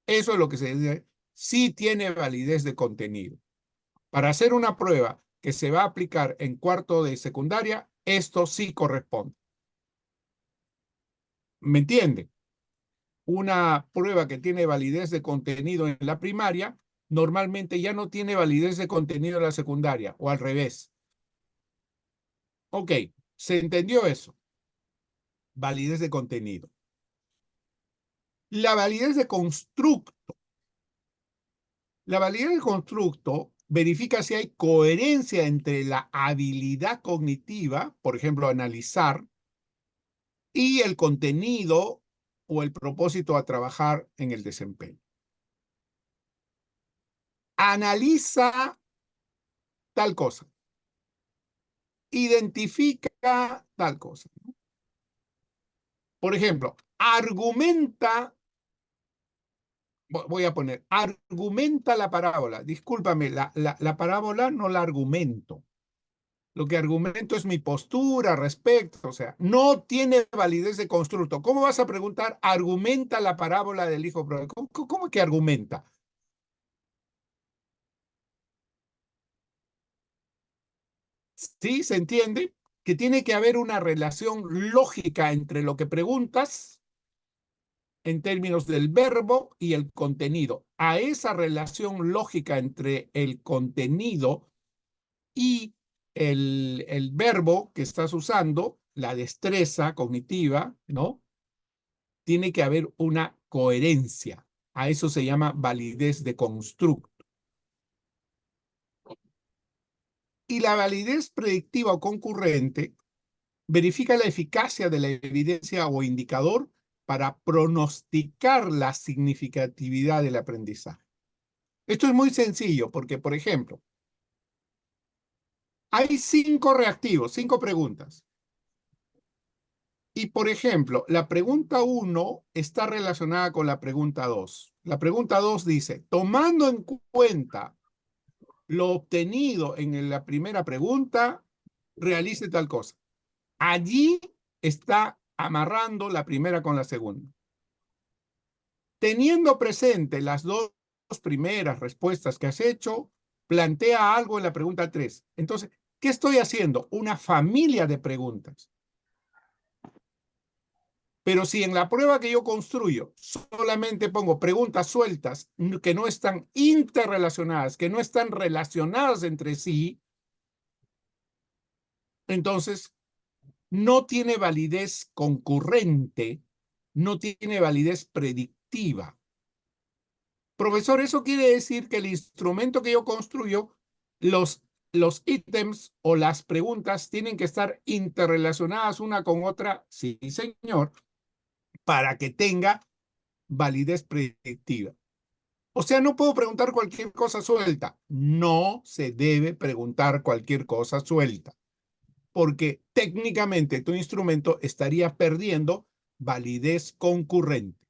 Eso es lo que se dice. Sí tiene validez de contenido. Para hacer una prueba que se va a aplicar en cuarto de secundaria, esto sí corresponde. ¿Me entiende? Una prueba que tiene validez de contenido en la primaria, normalmente ya no tiene validez de contenido en la secundaria, o al revés. Ok, ¿se entendió eso? Validez de contenido. La validez de constructo. La validez de constructo verifica si hay coherencia entre la habilidad cognitiva, por ejemplo, analizar, y el contenido o el propósito a trabajar en el desempeño. Analiza tal cosa. Identifica tal cosa. Por ejemplo, argumenta, voy a poner, argumenta la parábola. Discúlpame, la parábola no la argumento. Lo que argumento es mi postura respecto, o sea, no tiene validez de constructo. ¿Cómo vas a preguntar, argumenta la parábola del hijo pródigo? ¿Cómo que argumenta? ¿Sí? ¿Se entiende? Que tiene que haber una relación lógica entre lo que preguntas en términos del verbo y el contenido. A esa relación lógica entre el contenido y el verbo que estás usando, la destreza cognitiva, ¿no? Tiene que haber una coherencia. A eso se llama validez de constructo. Y la validez predictiva o concurrente verifica la eficacia de la evidencia o indicador para pronosticar la significatividad del aprendizaje. Esto es muy sencillo porque, por ejemplo, hay 5 reactivos, 5 preguntas. Y, por ejemplo, la pregunta 1 está relacionada con la pregunta 2. La pregunta 2 dice, tomando en cuenta lo obtenido en la primera pregunta, realice tal cosa. Allí está amarrando la primera con la segunda. Teniendo presente las dos primeras respuestas que has hecho, plantea algo en la pregunta 3. Entonces, ¿qué estoy haciendo? Una familia de preguntas. Pero si en la prueba que yo construyo solamente pongo preguntas sueltas que no están interrelacionadas, que no están relacionadas entre sí, entonces no tiene validez concurrente, no tiene validez predictiva. Profesor, eso quiere decir que el instrumento que yo construyo, los ítems o las preguntas tienen que estar interrelacionadas una con otra, sí, señor, para que tenga validez predictiva. O sea, no puedo preguntar cualquier cosa suelta. No se debe preguntar cualquier cosa suelta, porque técnicamente tu instrumento estaría perdiendo validez concurrente.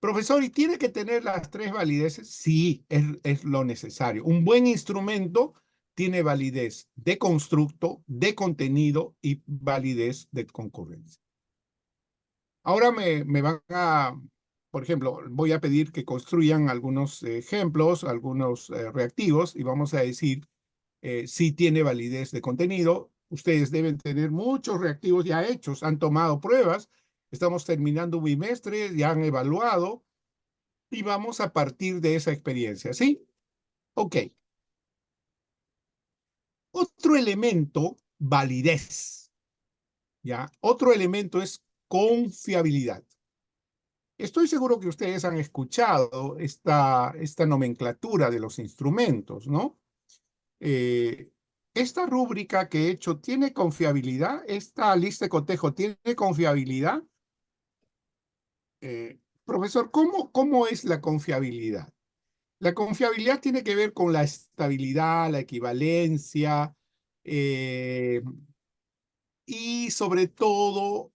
Profesor, ¿y tiene que tener las tres valideces? Sí, es lo necesario. Un buen instrumento tiene validez de constructo, de contenido y validez de concurrencia. Ahora me van a, por ejemplo, voy a pedir que construyan algunos ejemplos, algunos reactivos, y vamos a decir si tiene validez de contenido. Ustedes deben tener muchos reactivos ya hechos, han tomado pruebas, estamos terminando un bimestre, ya han evaluado, y vamos a partir de esa experiencia, ¿sí? Ok. Otro elemento, validez, ¿ya? Otro elemento es confiabilidad. Estoy seguro que ustedes han escuchado esta nomenclatura de los instrumentos, ¿no? Esta rúbrica que he hecho, ¿tiene confiabilidad? ¿Esta lista de cotejo tiene confiabilidad? Profesor, ¿cómo es la confiabilidad? La confiabilidad tiene que ver con la estabilidad, la equivalencia y sobre todo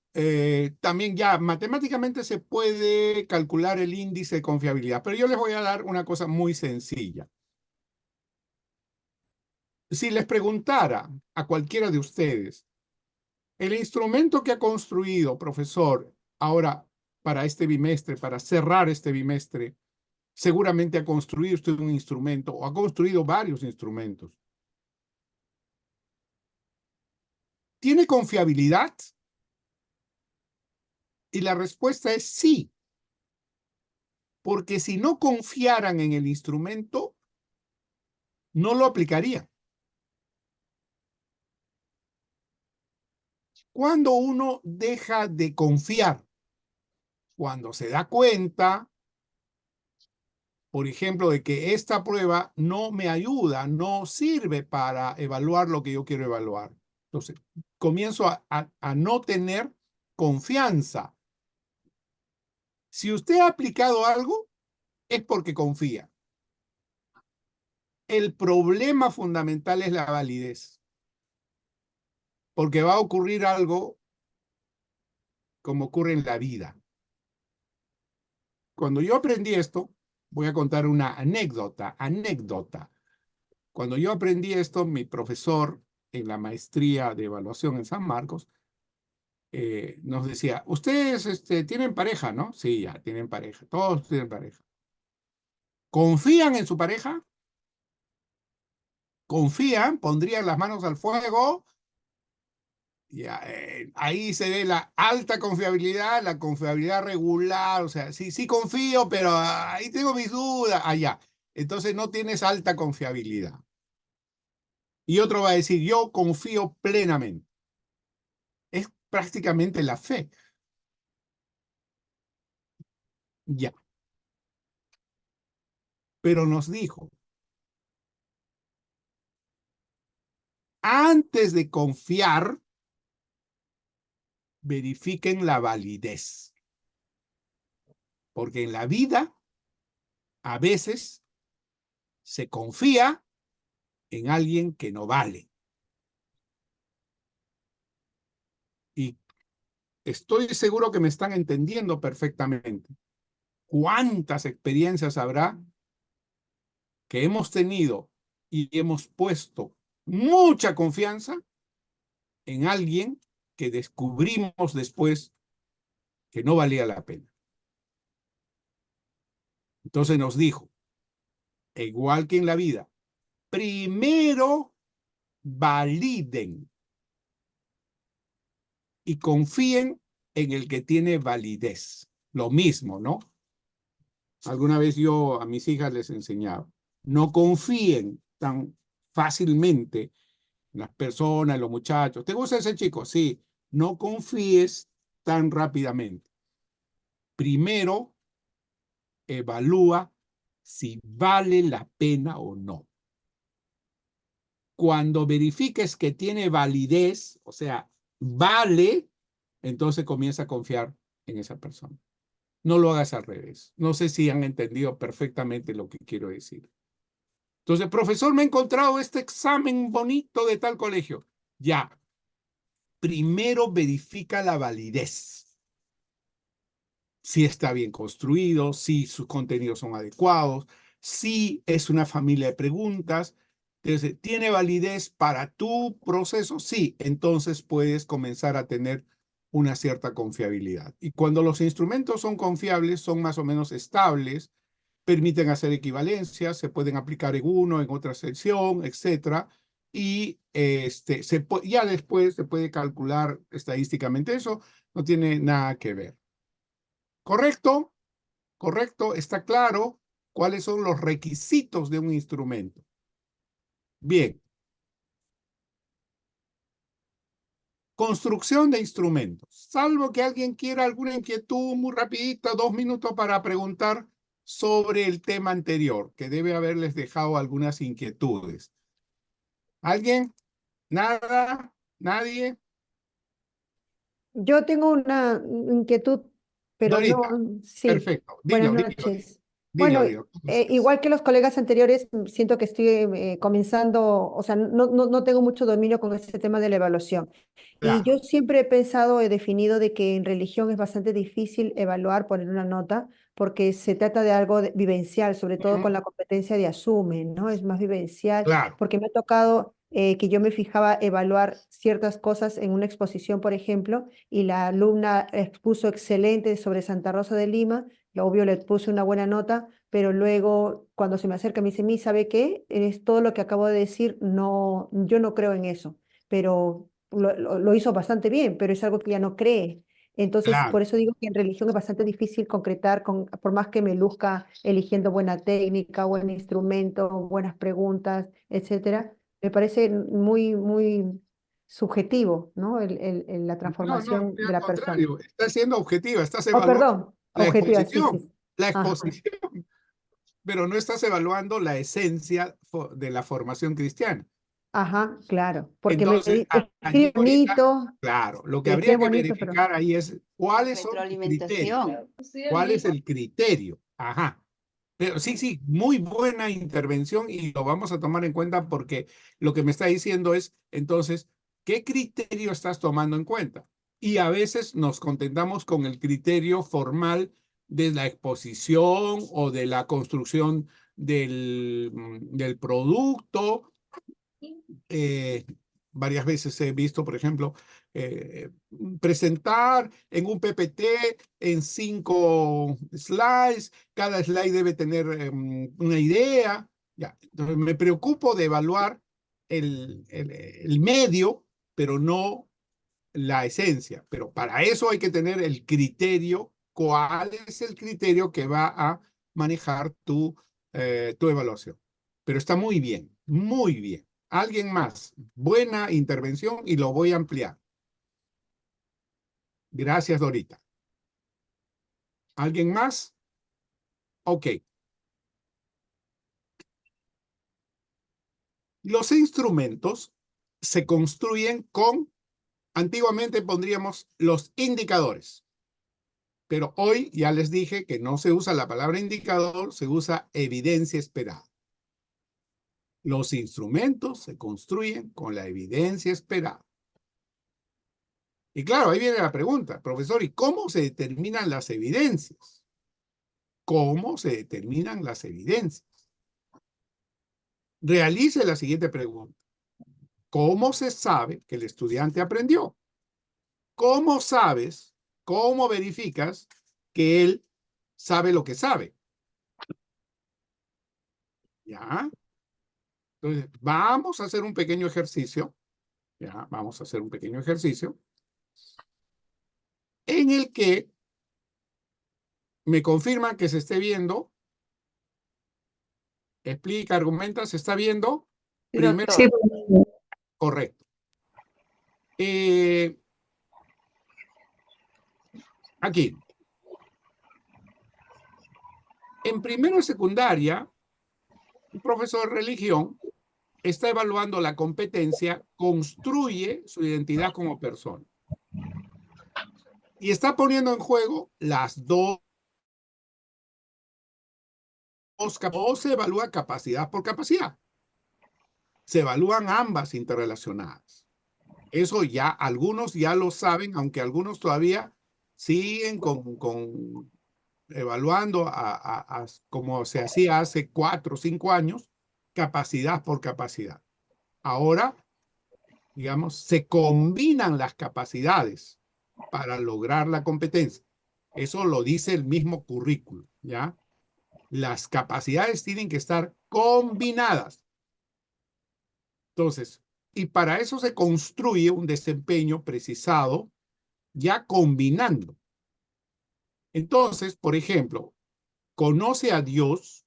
también ya matemáticamente se puede calcular el índice de confiabilidad, pero yo les voy a dar una cosa muy sencilla. Si les preguntara a cualquiera de ustedes, el instrumento que ha construido, profesor, ahora para este bimestre, para cerrar este bimestre, seguramente ha construido usted un instrumento o ha construido varios instrumentos. ¿Tiene confiabilidad? Y la respuesta es sí. Porque si no confiaran en el instrumento, no lo aplicarían. Cuando uno deja de confiar, cuando se da cuenta, por ejemplo, de que esta prueba no me ayuda, no sirve para evaluar lo que yo quiero evaluar. Entonces, comienzo a no tener confianza. Si usted ha aplicado algo, es porque confía. El problema fundamental es la validez. Porque va a ocurrir algo como ocurre en la vida. Cuando yo aprendí esto, voy a contar una anécdota. Cuando yo aprendí esto, mi profesor en la maestría de evaluación en San Marcos nos decía, ustedes tienen pareja, ¿no? Sí, ya tienen pareja, todos tienen pareja. ¿Confían en su pareja? ¿Confían? ¿Pondrían las manos al fuego? Ya, ahí se ve la alta confiabilidad, la confiabilidad regular, o sea, sí, sí confío, pero ahí tengo mis dudas, allá. Entonces no tienes alta confiabilidad. Y otro va a decir, yo confío plenamente. Es prácticamente la fe. Ya. Pero nos dijo, antes de confiar, verifiquen la validez. Porque en la vida, a veces, se confía en alguien que no vale. Y estoy seguro que me están entendiendo perfectamente. ¿Cuántas experiencias habrá que hemos tenido y hemos puesto mucha confianza en alguien que descubrimos después que no valía la pena. Entonces nos dijo, igual que en la vida, primero validen y confíen en el que tiene validez. Lo mismo, ¿no? Alguna vez yo a mis hijas les enseñaba, no confíen tan fácilmente en las personas, en los muchachos. ¿Te gusta ese chico? Sí. No confíes tan rápidamente. Primero, evalúa si vale la pena o no. Cuando verifiques que tiene validez, o sea, vale, entonces comienza a confiar en esa persona. No lo hagas al revés. No sé si han entendido perfectamente lo que quiero decir. Entonces, profesor, me he encontrado este examen bonito de tal colegio. Ya. Primero verifica la validez. Si está bien construido, si sus contenidos son adecuados, si es una familia de preguntas. Entonces, ¿tiene validez para tu proceso? Sí, entonces puedes comenzar a tener una cierta confiabilidad. Y cuando los instrumentos son confiables, son más o menos estables, permiten hacer equivalencias, se pueden aplicar en uno, en otra sección, etcétera. Y ya después se puede calcular estadísticamente eso, no tiene nada que ver. ¿Correcto? ¿Correcto? ¿Está claro cuáles son los requisitos de un instrumento? Bien. Construcción de instrumentos. Salvo que alguien quiera alguna inquietud muy rapidita, 2 minutos para preguntar sobre el tema anterior, que debe haberles dejado algunas inquietudes. ¿Alguien? ¿Nada? ¿Nadie? Yo tengo una inquietud, pero no, Dorita, sí. perfecto. Buenas Dilo. noches. Dilo, Bueno, dilo. ¿Cómo estás? igual que los colegas anteriores, siento que estoy comenzando, o sea, no tengo mucho dominio con este tema de la evaluación. Y Claro. yo siempre he pensado, he definido de que en religión es bastante difícil evaluar, poner una nota, porque se trata de algo vivencial, sobre todo con Ujú. la competencia de asume, ¿no? Es más vivencial, Claro. porque me ha tocado que yo me fijaba evaluar ciertas cosas en una exposición, por ejemplo, y la alumna expuso excelente sobre Santa Rosa de Lima, y obvio le puse una buena nota, pero luego cuando se me acerca me dice, mi, ¿sabe qué? Es todo lo que acabo de decir, no, yo no creo en eso, pero lo hizo bastante bien, pero es algo que ya no cree. Entonces, Claro. por eso digo que en religión es bastante difícil concretar, por más que me luzca eligiendo buena técnica, buen instrumento, buenas preguntas, etcétera, me parece muy subjetivo, ¿no? La No, transformación de al la persona. contrario. Estás siendo objetiva, estás Oh, evaluando perdón, la objetiva, sí, exposición. sí. La Ajá, exposición. Pero no estás evaluando la esencia de la formación cristiana. ajá, claro, porque Entonces, allí escribe ahorita, bonito, claro, lo que y habría escribe que bonito, pero... verificar ahí es cuáles son los criterios. ¿Cuál es el criterio? Ajá. Pero sí, muy buena intervención y lo vamos a tomar en cuenta porque lo que me está diciendo es, entonces, ¿qué criterio estás tomando en cuenta? Y a veces nos contentamos con el criterio formal de la exposición o de la construcción del producto. Eh, Varias veces he visto, por ejemplo, presentar en un PPT en 5 slides, cada slide debe tener una idea. Ya. Entonces me preocupo de evaluar el medio, pero no la esencia. Pero para eso hay que tener el criterio. ¿Cuál es el criterio que va a manejar tu evaluación? Pero está muy bien, muy bien. Alguien más, buena intervención y lo voy a ampliar. Gracias, Dorita. ¿Alguien más? Ok. Los instrumentos se construyen antiguamente pondríamos los indicadores, pero hoy ya les dije que no se usa la palabra indicador, se usa evidencia esperada. Los instrumentos se construyen con la evidencia esperada. Y claro, ahí viene la pregunta, profesor, ¿y cómo se determinan las evidencias? ¿Cómo se determinan las evidencias? Realice la siguiente pregunta. ¿Cómo se sabe que el estudiante aprendió? ¿cómo sabes, cómo verificas que él sabe lo que sabe? ¿Ya? Entonces, vamos a hacer un pequeño ejercicio. ¿Ya? Vamos a hacer un pequeño ejercicio en el que me confirman que se esté viendo. Explica, argumenta, ¿se está viendo? Sí, Primero, doctor. correcto. Aquí. En primero de secundaria, un profesor de religión está evaluando la competencia, construye su identidad como persona. Y está poniendo en juego las dos. O se evalúa capacidad por capacidad. Se evalúan ambas interrelacionadas. Eso ya, algunos ya lo saben, aunque algunos todavía siguen con evaluando como se hacía hace 4 o 5 años, capacidad por capacidad. Ahora, digamos, se combinan las capacidades para lograr la competencia. Eso lo dice el mismo currículo, ¿ya? Las capacidades tienen que estar combinadas. Entonces, y para eso se construye un desempeño precisado, ya combinando. Entonces, por ejemplo, conoce a Dios.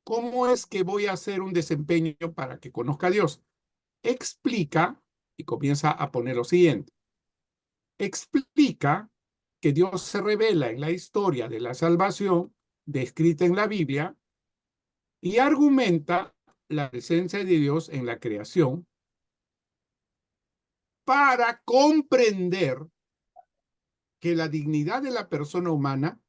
¿Cómo es que voy a hacer un desempeño para que conozca a Dios? Explica, y comienza a poner lo siguiente. Explica que Dios se revela en la historia de la salvación descrita en la Biblia y argumenta la presencia de Dios en la creación para comprender que la dignidad de la persona humana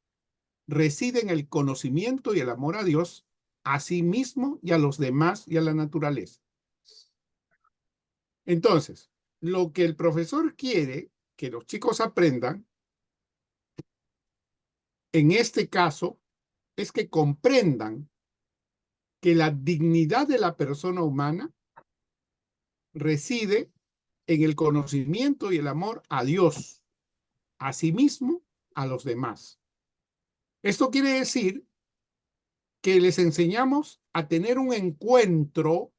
reside en el conocimiento y el amor a Dios, a sí mismo y a los demás y a la naturaleza. Entonces, lo que el profesor quiere que los chicos aprendan, en este caso, es que comprendan que la dignidad de la persona humana reside en el conocimiento y el amor a Dios, a sí mismo, a los demás. Esto quiere decir que les enseñamos a tener un encuentro,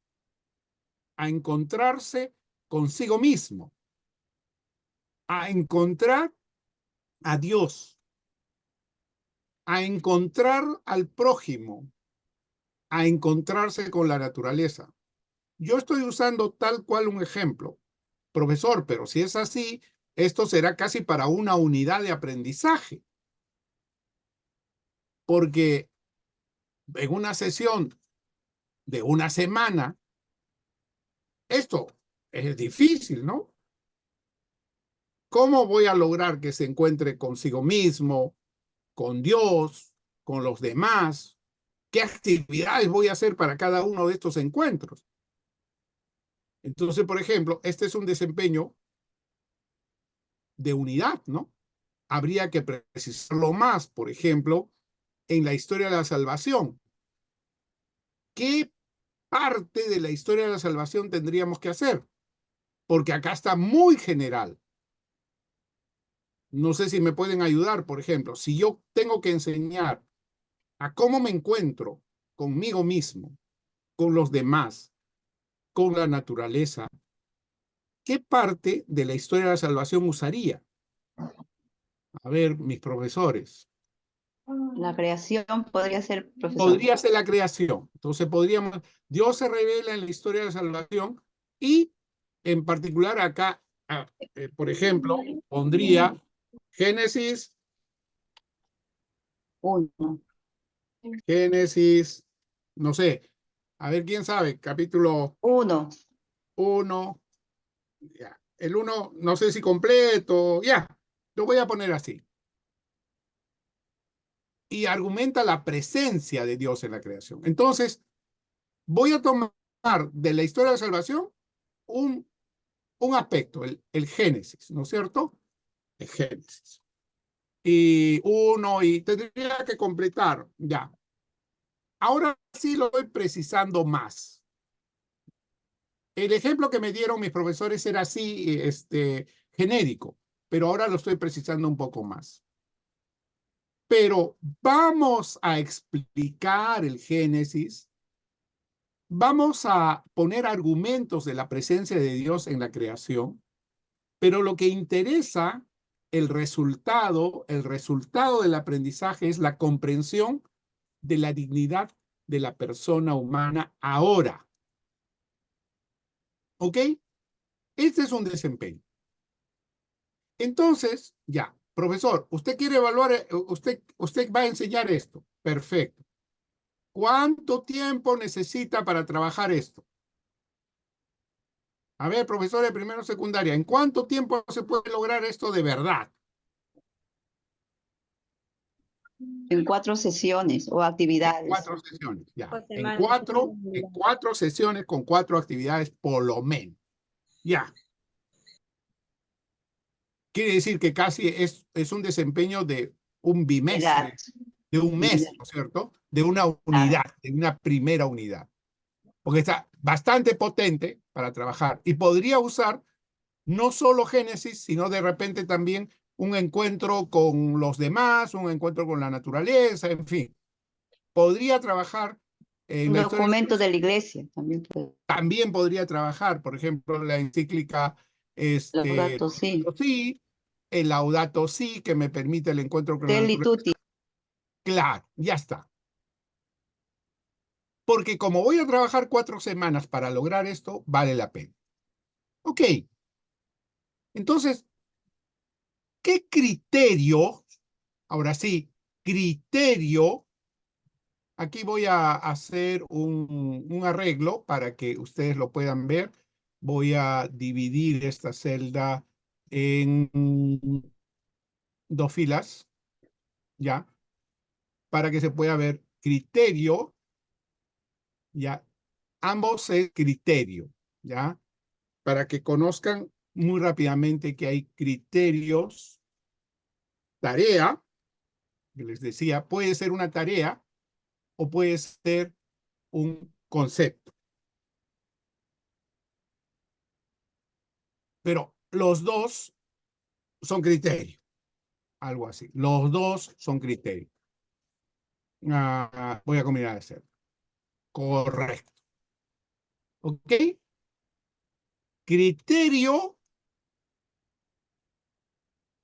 a encontrarse consigo mismo, a encontrar a Dios, a encontrar al prójimo, a encontrarse con la naturaleza. Yo estoy usando tal cual un ejemplo, profesor, pero si es así, esto será casi para una unidad de aprendizaje, porque en una sesión de una semana, esto es difícil, ¿no? ¿Cómo voy a lograr que se encuentre consigo mismo, con Dios, con los demás? ¿Qué actividades voy a hacer para cada uno de estos encuentros? Entonces, por ejemplo, este es un desempeño de unidad, ¿no? Habría que precisarlo más, por ejemplo, en la historia de la salvación. ¿Qué parte de la historia de la salvación tendríamos que hacer? Porque acá está muy general. No sé si me pueden ayudar, por ejemplo, si yo tengo que enseñar a cómo me encuentro conmigo mismo, con los demás, con la naturaleza, ¿qué parte de la historia de la salvación usaría? A ver, mis profesores. La creación podría ser, profesor. Podría ser la creación. Entonces podríamos, Dios se revela en la historia de la salvación y en particular acá, por ejemplo, pondría Génesis, Génesis, no sé, a ver quién sabe, capítulo 1. 1, ya. El 1, no sé si completo, ya, lo voy a poner así. Y argumenta la presencia de Dios en la creación. Entonces, voy a tomar de la historia de la salvación un aspecto, el Génesis, ¿no es cierto? El Génesis. Y tendría que completar, ya. Ahora sí lo voy precisando más. El ejemplo que me dieron mis profesores era así, genérico. pero ahora lo estoy precisando un poco más. Pero vamos a explicar el Génesis, vamos a poner argumentos de la presencia de Dios en la creación, pero lo que interesa, el resultado del aprendizaje es la comprensión de la dignidad de la persona humana ahora. ¿Ok? Este es un desempeño. Entonces, ya, profesor, usted quiere evaluar, usted va a enseñar esto. Perfecto. ¿Cuánto tiempo necesita para trabajar esto? A ver, profesor de primero secundaria, ¿en cuánto tiempo se puede lograr esto de verdad? En 4 sesiones o actividades. 4 sesiones, ya. Por En semana. 4 sesiones con 4 actividades por lo menos. Ya. Quiere decir que casi es un desempeño de un bimestre, Edad. de un mes, ¿no es cierto? De una unidad, de una primera unidad. Porque está bastante potente para trabajar y podría usar no solo Génesis, sino de repente también un encuentro con los demás, un encuentro con la naturaleza, en fin. Podría trabajar en Un la historia, documento de la iglesia también puede. también podría trabajar, por ejemplo, la encíclica Laudato Si. Laudato Si, el Laudato Si, que me permite el encuentro con la Stelli naturaleza. Tutti. Claro, ya está. Porque como voy a trabajar 4 semanas para lograr esto, vale la pena. Ok. Entonces, ¿qué criterio? Ahora sí, criterio. Aquí voy a hacer un arreglo para que ustedes lo puedan ver. Voy a dividir esta celda en 2 filas, ¿ya? Para que se pueda ver criterio, ¿ya? Ambos es criterio, ¿ya? Para que conozcan muy rápidamente que hay criterios, tarea, que les decía, puede ser una tarea o puede ser un concepto. Pero los dos son criterios, algo así. Los dos son criterios. Voy a combinar de ser. Correcto. ¿Ok? Criterio,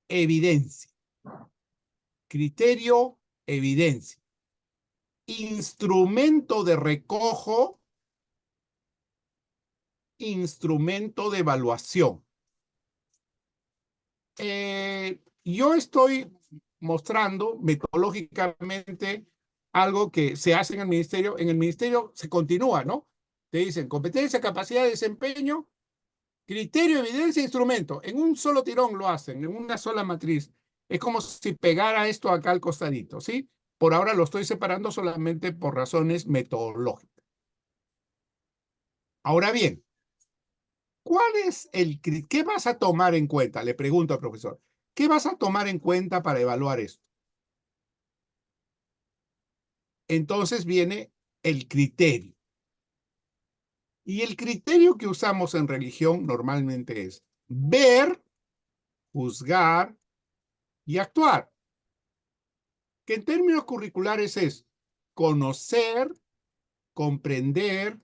evidencia. Criterio, evidencia. Instrumento de recojo, instrumento de evaluación. Yo estoy mostrando metodológicamente algo que se hace en el ministerio. En el ministerio se continúa, ¿no? Te dicen competencia, capacidad de desempeño, criterio, evidencia, instrumento. En un solo tirón lo hacen, en una sola matriz. Es como si pegara esto acá al costadito, ¿sí? Por ahora lo estoy separando solamente por razones metodológicas. Ahora bien, ¿cuál es qué vas a tomar en cuenta? Le pregunto al profesor. ¿Qué vas a tomar en cuenta para evaluar esto? Entonces viene el criterio. Y el criterio que usamos en religión normalmente es ver, juzgar y actuar. Que en términos curriculares es conocer, comprender,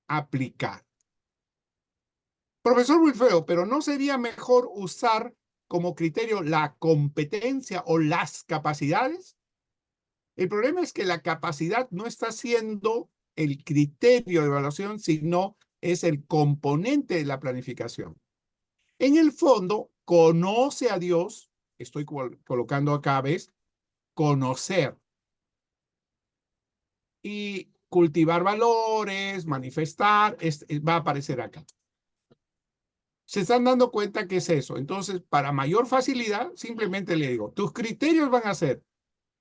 aplicar. Profesor Wilfredo, pero ¿no sería mejor usar como criterio la competencia o las capacidades? El problema es que la capacidad no está siendo el criterio de evaluación, sino es el componente de la planificación. En el fondo, conoce a Dios, estoy colocando acá, ¿ves? Conocer. Y cultivar valores, manifestar, va a aparecer acá. Se están dando cuenta que es eso. Entonces, para mayor facilidad, simplemente le digo, tus criterios van a ser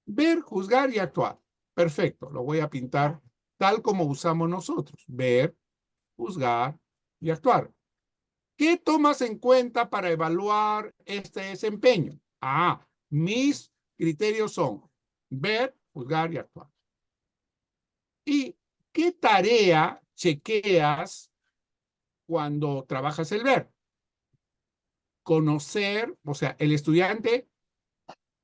ver, juzgar y actuar. Perfecto, lo voy a pintar tal como usamos nosotros. Ver, juzgar y actuar. ¿Qué tomas en cuenta para evaluar este desempeño? Mis criterios son ver, juzgar y actuar. ¿Y qué tarea chequeas cuando trabajas el ver? conocer, o sea, el estudiante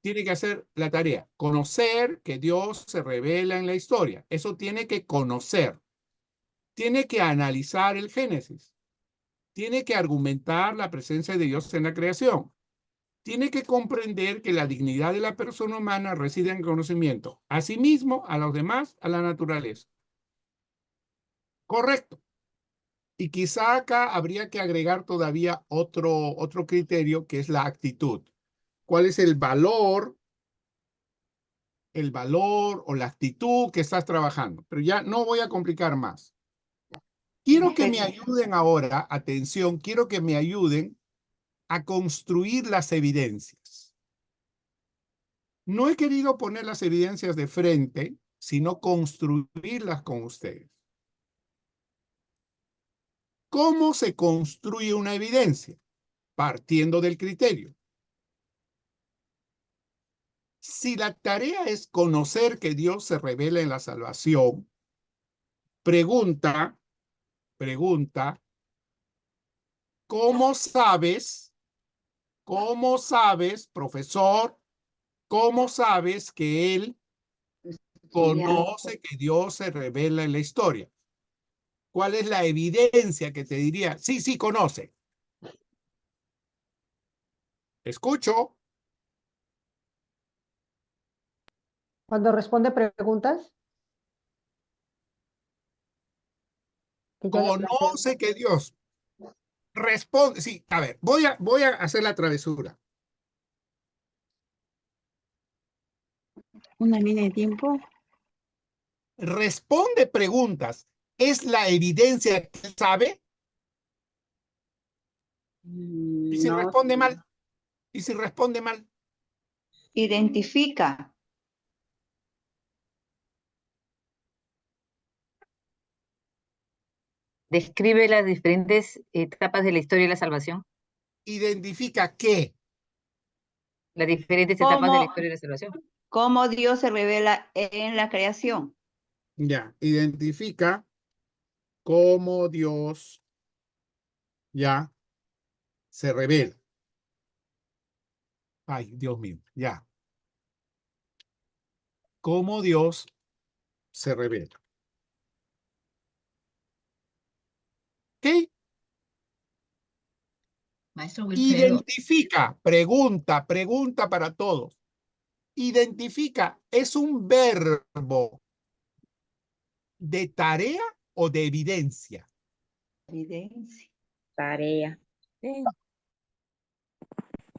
tiene que hacer la tarea, conocer que Dios se revela en la historia. Eso tiene que conocer. Tiene que analizar el Génesis. Tiene que argumentar la presencia de Dios en la creación. Tiene que comprender que la dignidad de la persona humana reside en el conocimiento, a sí mismo, a los demás, a la naturaleza. Correcto. Y quizá acá habría que agregar todavía otro criterio, que es la actitud. ¿Cuál es el valor o la actitud que estás trabajando? Pero ya no voy a complicar más. Quiero que me ayuden ahora, atención, quiero que me ayuden a construir las evidencias. No he querido poner las evidencias de frente, sino construirlas con ustedes. ¿Cómo se construye una evidencia? Partiendo del criterio. Si la tarea es conocer que Dios se revela en la salvación, pregunta, ¿cómo sabes, profesor, cómo sabes que él conoce que Dios se revela en la historia? ¿Cuál es la evidencia que te diría? Sí, sí, conoce. Escucho. Cuando responde preguntas, que yo le planteo. Conoce que Dios responde. Sí, a ver, voy a hacer la travesura. Una línea de tiempo. Responde preguntas. ¿Es la evidencia que él sabe? ¿Y si No, responde mal? ¿Y si responde mal? identifica. Describe las diferentes etapas de la historia de la salvación. ¿Identifica qué? Las diferentes etapas de la ¿Cómo, historia de la salvación. cómo Dios se revela en la creación? Ya, identifica cómo Dios ya se revela. Ay, Dios mío, ya. Cómo Dios se revela. ¿Ok? Maestro Wilfredo. Identifica, pregunta para todos. Identifica, ¿es un verbo de tarea o de evidencia? Evidencia. Tarea.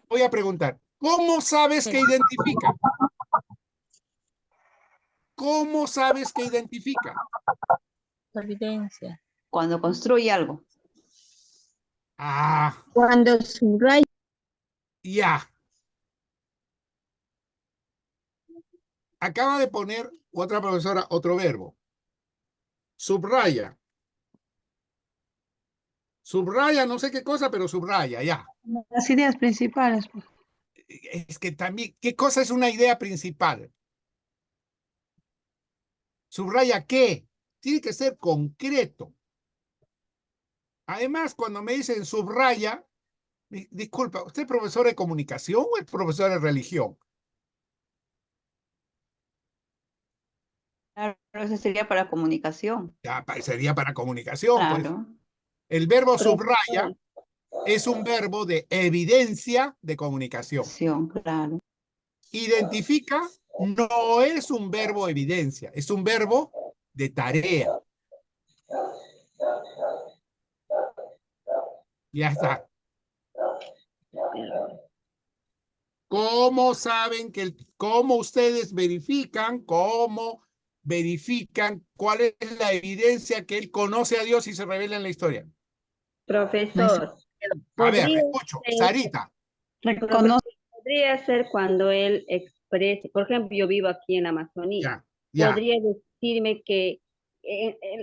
Voy a preguntar, ¿cómo sabes que identifica? ¿Cómo sabes que identifica? Evidencia. Cuando construye algo. Ah, Cuando subraya. ya. Acaba de poner otra profesora otro verbo. Subraya. Subraya no sé qué cosa, pero subraya, ya. Las ideas principales. Es que también, ¿qué cosa es una idea principal? ¿Subraya qué? Tiene que ser concreto. Además, cuando me dicen subraya, disculpa, ¿usted es profesor de comunicación o es profesor de religión? Claro, eso sería para comunicación. Ya sería para comunicación, pues. Claro. El verbo subraya es un verbo de evidencia de comunicación. Claro. Identifica no es un verbo evidencia, es un verbo de tarea. Ya está. ¿Cómo saben cómo ustedes verifican, cuál es la evidencia que él conoce a Dios y se revela en la historia? Profesor, A ver, podría escucho. ser, Sarita. podría ser cuando él exprese, por ejemplo, yo vivo aquí en la Amazonía, Ya. podría decirme que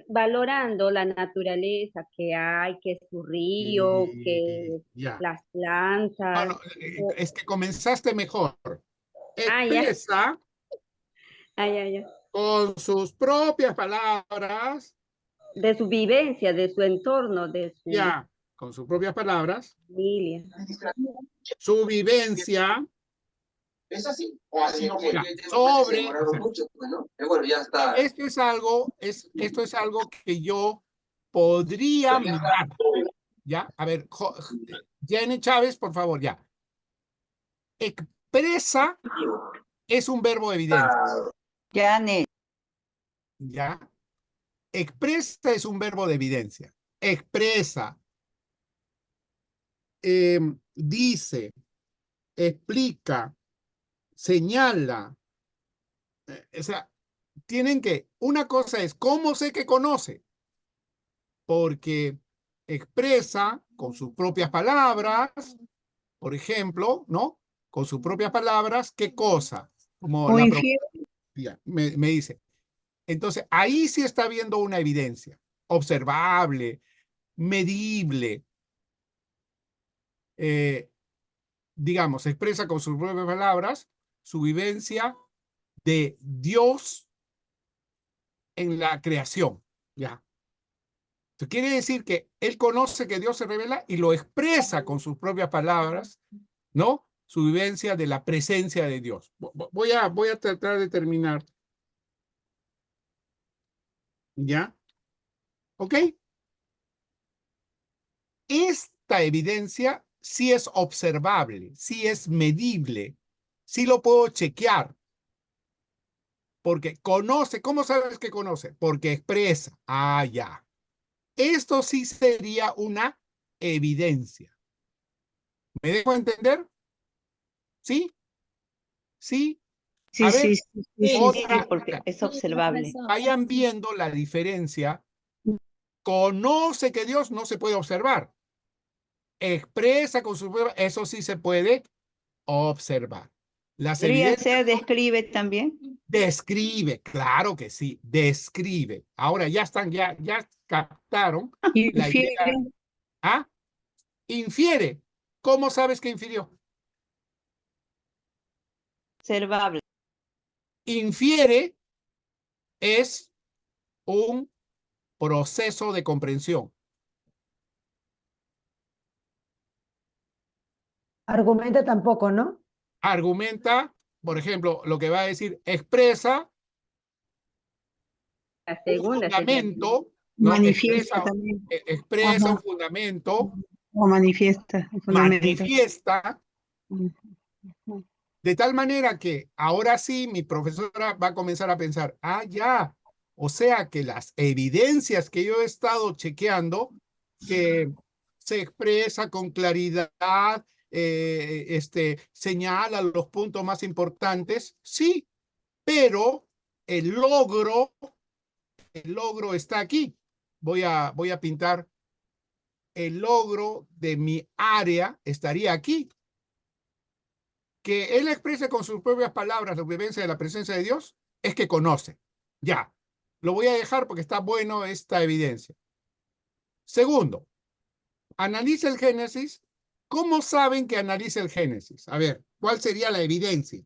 valorando la naturaleza que hay, que es su río, que Ya. las plantas. No, es que comenzaste mejor. Ah, ya. Expresa Ah, ya. con sus propias palabras. De su vivencia, de su entorno, Ya, con sus propias palabras, Familia. su vivencia ¿Es así? O así no fue. ya, Yo no sé, se sobre, demoraron mucho, pues, ¿no? Bueno, ya está. esto es algo que yo podría mirar, ¿ya? A ver, Jenny Chávez, por favor, ya. Expresa es un verbo de evidencia, Janet, ¿ya? Expresa es un verbo de evidencia. Expresa, dice, explica, señala. O sea, tienen que, una cosa es, ¿cómo sé que conoce? Porque expresa con sus propias palabras, por ejemplo, ¿no? Con sus propias palabras, ¿qué cosa? Como O la infiere. propia, me dice. Entonces, ahí sí está viendo una evidencia observable, medible, digamos, expresa con sus propias palabras su vivencia de Dios en la creación, ¿ya? Eso quiere decir que él conoce que Dios se revela y lo expresa con sus propias palabras, ¿no? Su vivencia de la presencia de Dios. Voy a tratar de terminar. ¿Ya? ¿Ok? Esta evidencia sí es observable, sí es medible, sí lo puedo chequear. Porque conoce, ¿cómo sabes que conoce? Porque expresa. Ah, ya. Esto sí sería una evidencia. ¿Me dejo entender? ¿Sí? ¿Sí? Sí, A ver, sí, sí, sí, sí, sí, sí. sí, porque es observable. vayan viendo la diferencia. Conoce que Dios no se puede observar. Expresa con su prueba, eso sí se puede observar. Las Podría evidencias ser describe también. describe, claro que sí, describe. Ahora ya están, ya captaron la Infiere. idea. ¿Ah? Infiere. ¿Cómo sabes que infirió? Observable. Infiere es un proceso de comprensión. Argumenta tampoco, ¿no? Argumenta, por ejemplo, lo que va a decir expresa La un segunda sería. fundamento, ¿no? Manifiesta también. Expresa un Ajá. fundamento, O manifiesta el fundamento. manifiesta, Ujú. de tal manera que ahora sí mi profesora va a comenzar a pensar, ah, ya, o sea que las evidencias que yo he estado chequeando, que se expresa con claridad, señala los puntos más importantes, sí, pero el logro está aquí. Voy a pintar el logro de mi área, estaría aquí. Que él exprese con sus propias palabras la vivencia de la presencia de Dios, es que conoce. Ya, lo voy a dejar porque está bueno esta evidencia. Segundo, analiza el Génesis. ¿Cómo saben que analiza el Génesis? A ver, ¿cuál sería la evidencia?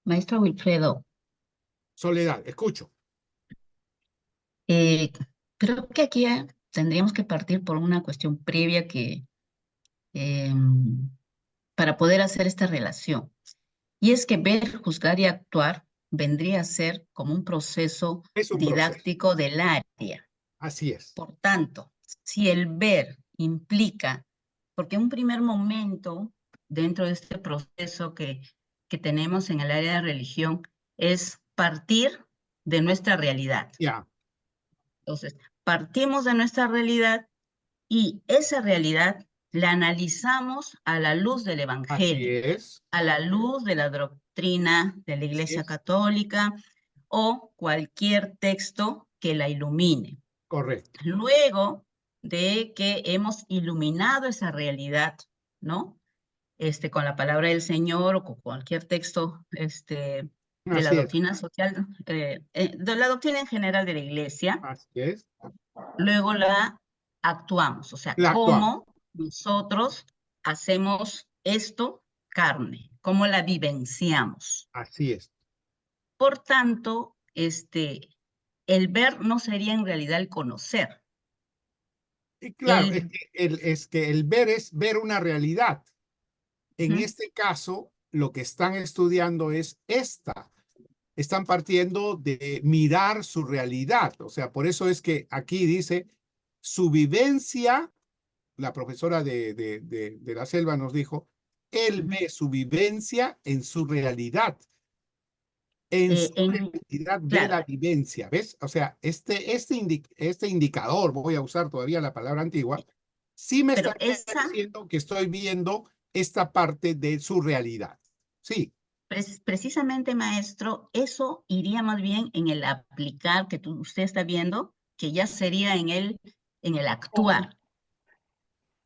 Maestro Wilfredo, Soledad, escucho. eh, creo que aquí tendríamos que partir por una cuestión previa que para poder hacer esta relación. Y es que ver, juzgar y actuar vendría a ser como un proceso Es un proceso. didáctico del área. Así es. Por tanto, si el ver implica, porque un primer momento dentro de este proceso que tenemos en el área de religión es partir de nuestra realidad. Ya. Entonces, partimos de nuestra realidad y esa realidad la analizamos a la luz del Así Evangelio, es. a la luz de la doctrina de la Así Iglesia es. Católica o cualquier texto que la ilumine. Correcto. Luego de que hemos iluminado esa realidad, ¿no? Con la palabra del Señor o con cualquier texto de la Así es. doctrina social, de la doctrina en general de la Iglesia, Así es. luego la actuamos, o sea, La actuamos. cómo nosotros hacemos esto carne, cómo la vivenciamos. Así es. Por tanto, el ver no sería en realidad el conocer. Y claro, El- es que el ver es ver una realidad. En Ujú. este caso, lo que están estudiando es esta. Están partiendo de mirar su realidad. O sea, por eso es que aquí dice su vivencia, la profesora de la selva nos dijo, él ve su vivencia en su realidad. En su realidad ve claro, la vivencia, ¿ves? O sea, este indicador, voy a usar todavía la palabra antigua, sí me pero está diciendo que estoy viendo esta parte de su realidad. Sí, precisamente, maestro, eso iría más bien en el aplicar que usted está viendo, que ya sería en el actuar.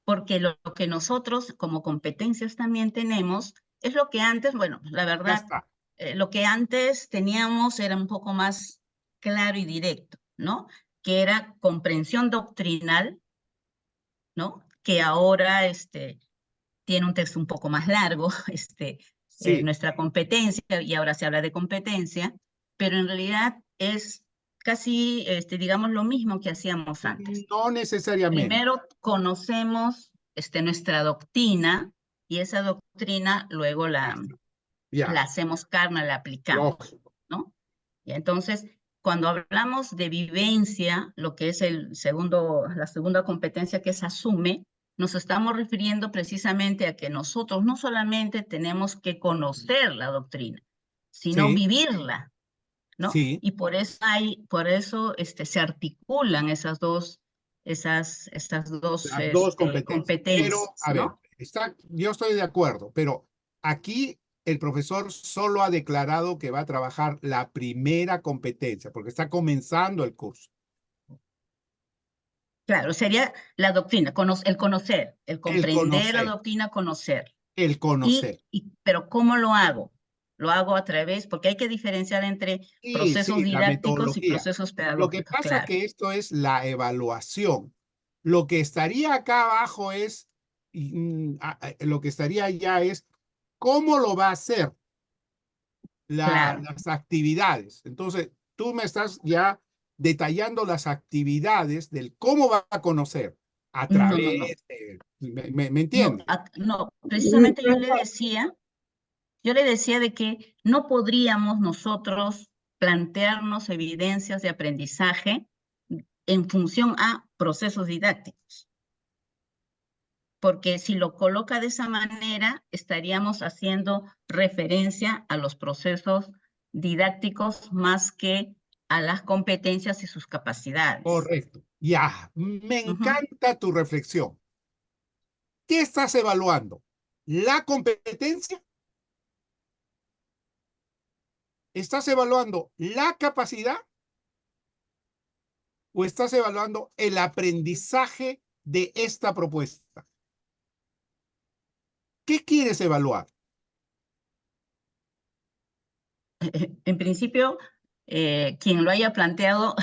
Porque lo que nosotros como competencias también tenemos es lo que antes, bueno, la ya verdad, está. lo que antes teníamos era un poco más claro y directo, ¿no? Que era comprensión doctrinal, ¿no? Que ahora tiene un texto un poco más largo, Sí, nuestra competencia, y ahora se habla de competencia, pero en realidad es casi, digamos, lo mismo que hacíamos antes. no necesariamente. Primero conocemos nuestra doctrina y esa doctrina luego la Ya, hacemos carne, la aplicamos, lógico. ¿no? Y entonces, cuando hablamos de vivencia, lo que es la segunda competencia que es asume, nos estamos refiriendo precisamente a que nosotros no solamente tenemos que conocer la doctrina, sino Sí, vivirla, ¿no? sí, Y por eso se articulan esas dos las dos competencias. Pero, competencias, a ver, ¿no? yo estoy de acuerdo, pero aquí el profesor solo ha declarado que va a trabajar la primera competencia, porque está comenzando el curso. Claro, sería la doctrina, el conocer, el El comprender la conocer, doctrina, conocer. el conocer. Pero ¿cómo lo hago? Lo hago a través, porque hay que diferenciar entre Sí, procesos sí, la didácticos y metodología. procesos Lo que pedagógicos, pasa claro. que esto es la evaluación. Lo que estaría acá abajo es, lo que estaría allá es cómo lo va a hacer Claro. las actividades. Entonces, tú me estás ya detallando las actividades del cómo va a conocer a No, no, no. través de, ¿me No, entiendes? no, precisamente yo le decía de que no podríamos nosotros plantearnos evidencias de aprendizaje en función a procesos didácticos, porque si lo coloca de esa manera, estaríamos haciendo referencia a los procesos didácticos más que a las competencias y sus capacidades. Correcto. Ya, me Ujú. encanta tu reflexión. ¿Qué estás evaluando? ¿La competencia? ¿Estás evaluando la capacidad? ¿O estás evaluando el aprendizaje de esta propuesta? ¿Qué quieres evaluar? En principio, quien lo haya planteado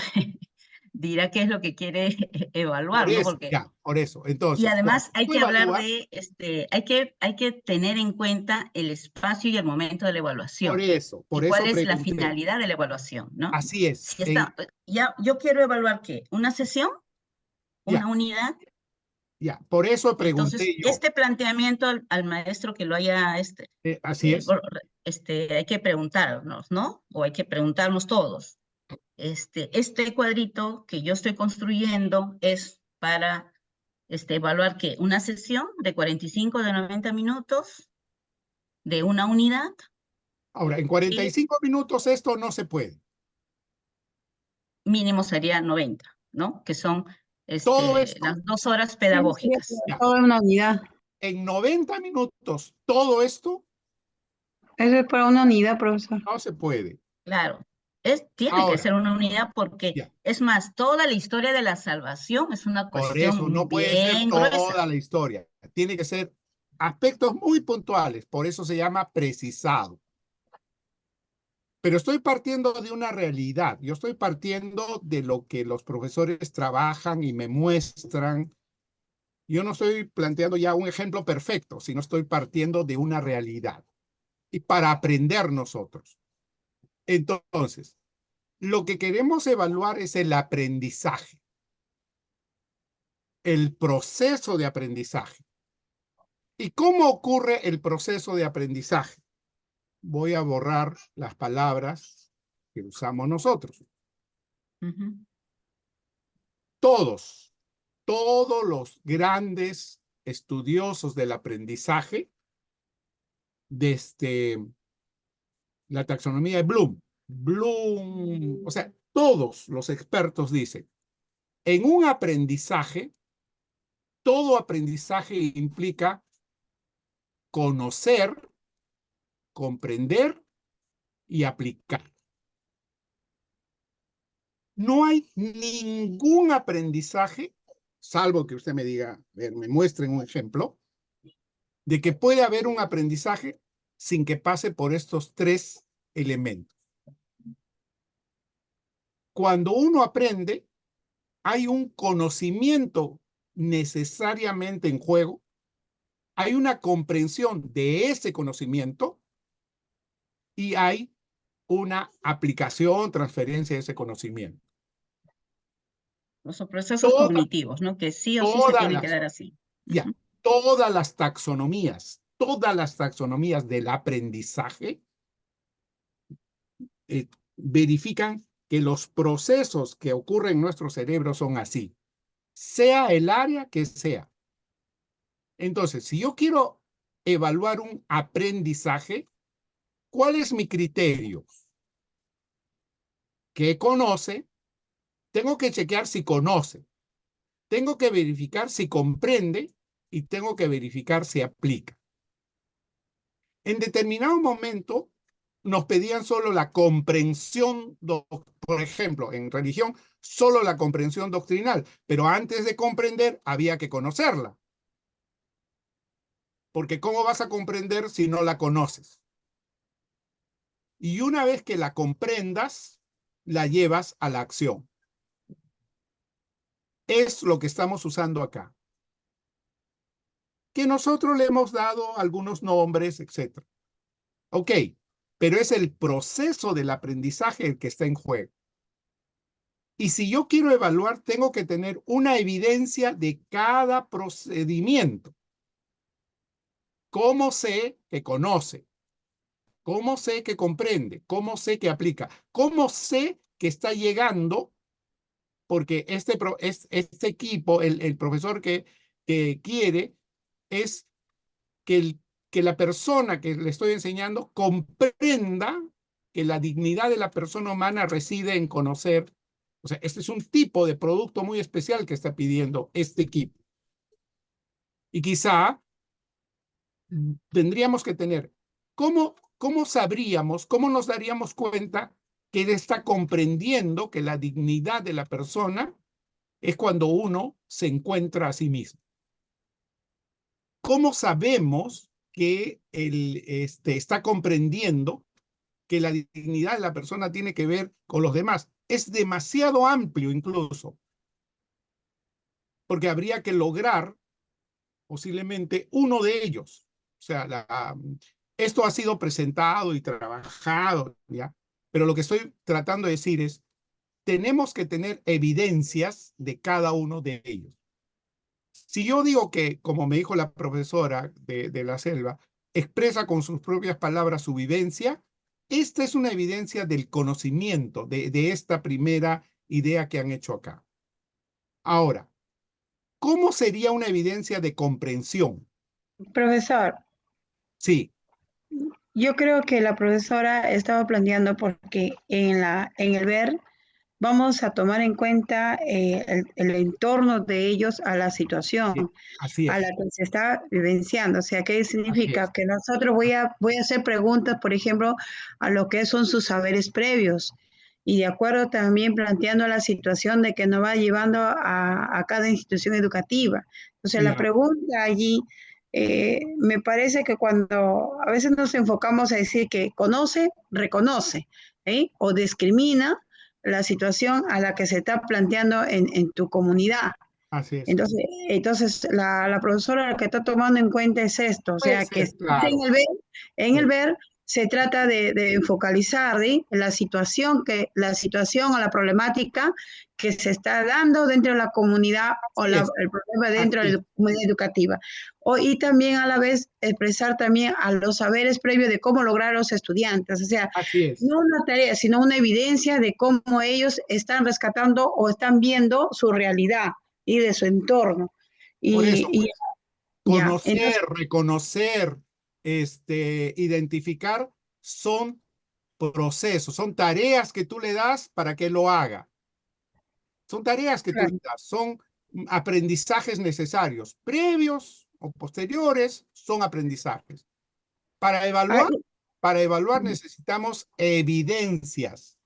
dirá qué es lo que quiere Por evaluar, ¿no? eso, Porque, ya, por eso. y Entonces, cuando además hay tú que hablar evalúas, de, hay que tener en cuenta el espacio y el momento de la evaluación y por cuál eso es la pregunté. finalidad de la evaluación, ¿no? Así es. Si yo quiero evaluar ¿qué? ¿Una sesión? ¿Una Ya, unidad? ya, por eso Entonces, pregunté yo. este planteamiento al maestro que lo haya, Así es. hay que preguntarnos, ¿no? O hay que preguntarnos todos. Este cuadrito que yo estoy construyendo es para evaluar que una sesión de 45, de 90 minutos, de una unidad, Ahora, en y 45 minutos esto no se puede. mínimo sería 90, ¿no? Que son Todo esto, las 2 horas Sí, pedagógicas. ya, toda una unidad. en 90 minutos, todo esto Eso es para una unidad, profesor. no se puede. Claro, tiene que Ahora, ser una unidad porque, ya, es más, toda la historia de la salvación es una por eso no cuestión puede ser bien toda gruesa. la historia. Tiene que ser aspectos muy puntuales. Por eso se llama precisado. Pero estoy partiendo de una realidad. Yo estoy partiendo de lo que los profesores trabajan y me muestran. Yo no estoy planteando ya un ejemplo perfecto, sino estoy partiendo de una realidad. Y para aprender nosotros. Entonces, Lo que queremos evaluar es el aprendizaje, el proceso de aprendizaje. ¿Y cómo ocurre el proceso de aprendizaje? Voy a borrar las palabras que usamos nosotros. Todos los grandes estudiosos del aprendizaje, desde la taxonomía de Bloom, o sea, todos los expertos dicen, en un aprendizaje, todo aprendizaje implica conocer, comprender y aplicar. No hay ningún aprendizaje, salvo que usted me diga, a ver, me muestren un ejemplo, de que puede haber un aprendizaje sin que pase por estos tres elementos. Cuando uno aprende, hay un conocimiento necesariamente en juego, hay una comprensión de ese conocimiento y hay una aplicación, transferencia de ese conocimiento. Los procesos cognitivos, ¿no? Que sí o sí se tienen que dar así. Ya, todas las taxonomías del aprendizaje verifican que los procesos que ocurren en nuestro cerebro son así, sea el área que sea. Entonces, si yo quiero evaluar un aprendizaje, ¿cuál es mi criterio? ¿Qué conoce? Tengo que chequear si conoce. Tengo que verificar si comprende y tengo que verificar si aplica. En determinado momento nos pedían solo la comprensión, por ejemplo, en religión, solo la comprensión doctrinal, pero antes de comprender había que conocerla. Porque ¿cómo vas a comprender si no la conoces? Y una vez que la comprendas, la llevas a la acción. Es lo que estamos usando acá. Que nosotros le hemos dado algunos nombres, etc. Ok, pero es el proceso del aprendizaje el que está en juego. Y si yo quiero evaluar, tengo que tener una evidencia de cada procedimiento. ¿Cómo sé que conoce? ¿Cómo sé que comprende? ¿Cómo sé que aplica? ¿Cómo sé que está llegando? Porque este equipo, el profesor que quiere, es que la persona que le estoy enseñando comprenda que la dignidad de la persona humana reside en conocer. O sea, este es un tipo de producto muy especial que está pidiendo este equipo. Y quizá tendríamos que tener, ¿cómo sabríamos, cómo nos daríamos cuenta que él está comprendiendo que la dignidad de la persona es cuando uno se encuentra a sí mismo? ¿Cómo sabemos que él está comprendiendo que la dignidad de la persona tiene que ver con los demás? Es demasiado amplio incluso, porque habría que lograr posiblemente uno de ellos. O sea, esto ha sido presentado y trabajado, ¿ya? Pero lo que estoy tratando de decir es, tenemos que tener evidencias de cada uno de ellos. Si yo digo que, como me dijo la profesora de la selva, expresa con sus propias palabras su vivencia, esta es una evidencia del conocimiento de esta primera idea que han hecho acá. Ahora, ¿cómo sería una evidencia de comprensión? Profesor. Sí. Yo creo que la profesora estaba planteando porque en el ver vamos a tomar en cuenta el entorno de ellos a la situación, así es, a la que se está vivenciando. O sea, ¿qué significa? Que nosotros voy a hacer preguntas, por ejemplo, a lo que son sus saberes previos. Y de acuerdo también planteando la situación de que nos va llevando a cada institución educativa. Entonces, la pregunta allí, me parece que cuando a veces nos enfocamos a decir que conoce, reconoce, o discrimina la situación a la que se está planteando en tu comunidad. Así es. Entonces la profesora lo que está tomando en cuenta es esto, o sea, que claro. en el ver se trata de focalizar la situación o la problemática que se está dando dentro de la comunidad o Así es. el problema dentro Así de la comunidad educativa. Y también a la vez expresar también a los saberes previos de cómo lograr a los estudiantes. O sea, Así es. no una tarea, sino una evidencia de cómo ellos están rescatando o están viendo su realidad y de su entorno. Por eso, Y pues, ya, conocer, entonces, reconocer, identificar son procesos, son tareas que tú le das para que lo haga. Son tareas que tú claro. le das, son aprendizajes necesarios, previos o posteriores, son aprendizajes. Para evaluar necesitamos evidencias.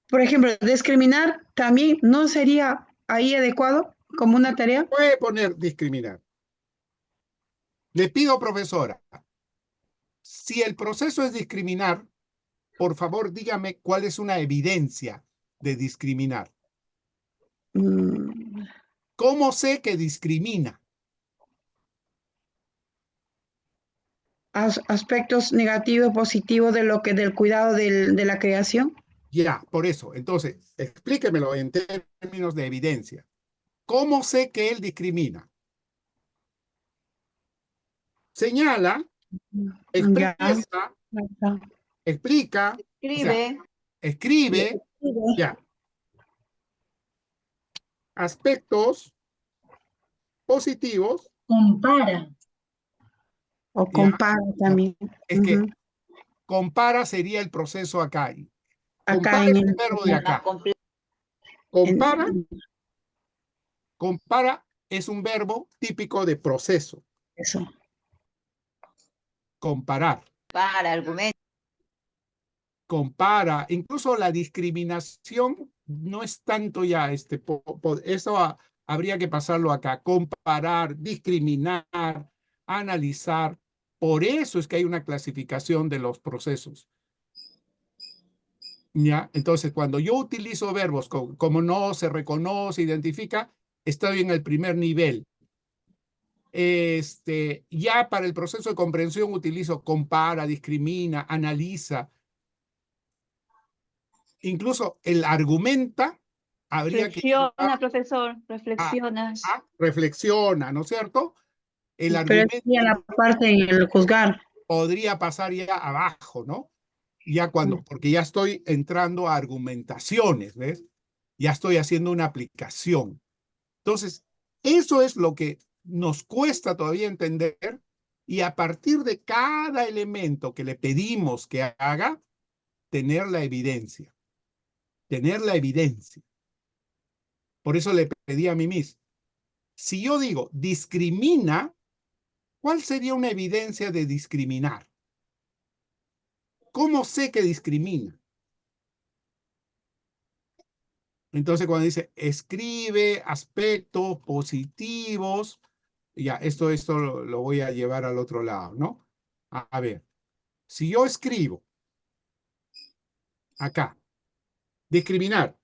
Por ejemplo, discriminar también no sería ahí adecuado como una tarea. Puede poner discriminar. Le pido, profesora, si el proceso es discriminar, por favor, dígame cuál es una evidencia de discriminar. Mm, ¿Cómo sé que discrimina? aspectos negativos, positivos de lo que del cuidado de la creación. Ya, por eso. Entonces, explíquemelo en términos de evidencia. ¿Cómo sé que él discrimina? Señala, Ya. expresa, explica, o sea, escribe, ya. Aspectos positivos. Compara. O Ya. compara también. Es que compara sería el proceso acá. Acá Compara en es el el verbo de acá. en- Compara es un verbo típico de proceso. eso. Para Comparar. argumento. Compara. Incluso la discriminación no es tanto ya eso habría que pasarlo acá. Comparar, discriminar, analizar. Por eso es que hay una clasificación de los procesos. ¿Ya? Entonces, cuando yo utilizo verbos como no, se reconoce, identifica, estoy en el primer nivel. Ya para el proceso de comprensión utilizo compara, discrimina, analiza. Incluso el argumenta habría que Reflexiona, profesor, reflexiona. reflexiona, ¿no es cierto? El Pero argumento sí en la parte en el juzgar. podría pasar ya abajo, ¿no? Ya porque ya estoy entrando a argumentaciones, ¿ves? Ya estoy haciendo una aplicación. Entonces, eso es lo que nos cuesta todavía entender, y a partir de cada elemento que le pedimos que haga, tener la evidencia. Tener la evidencia. Por eso le pedí a Mimis, si yo digo discrimina, ¿cuál sería una evidencia de discriminar? ¿Cómo sé que discrimina? Entonces, cuando dice escribe aspectos positivos, ya, esto lo voy a llevar al otro lado, ¿no? A ver, si yo escribo acá, discriminar,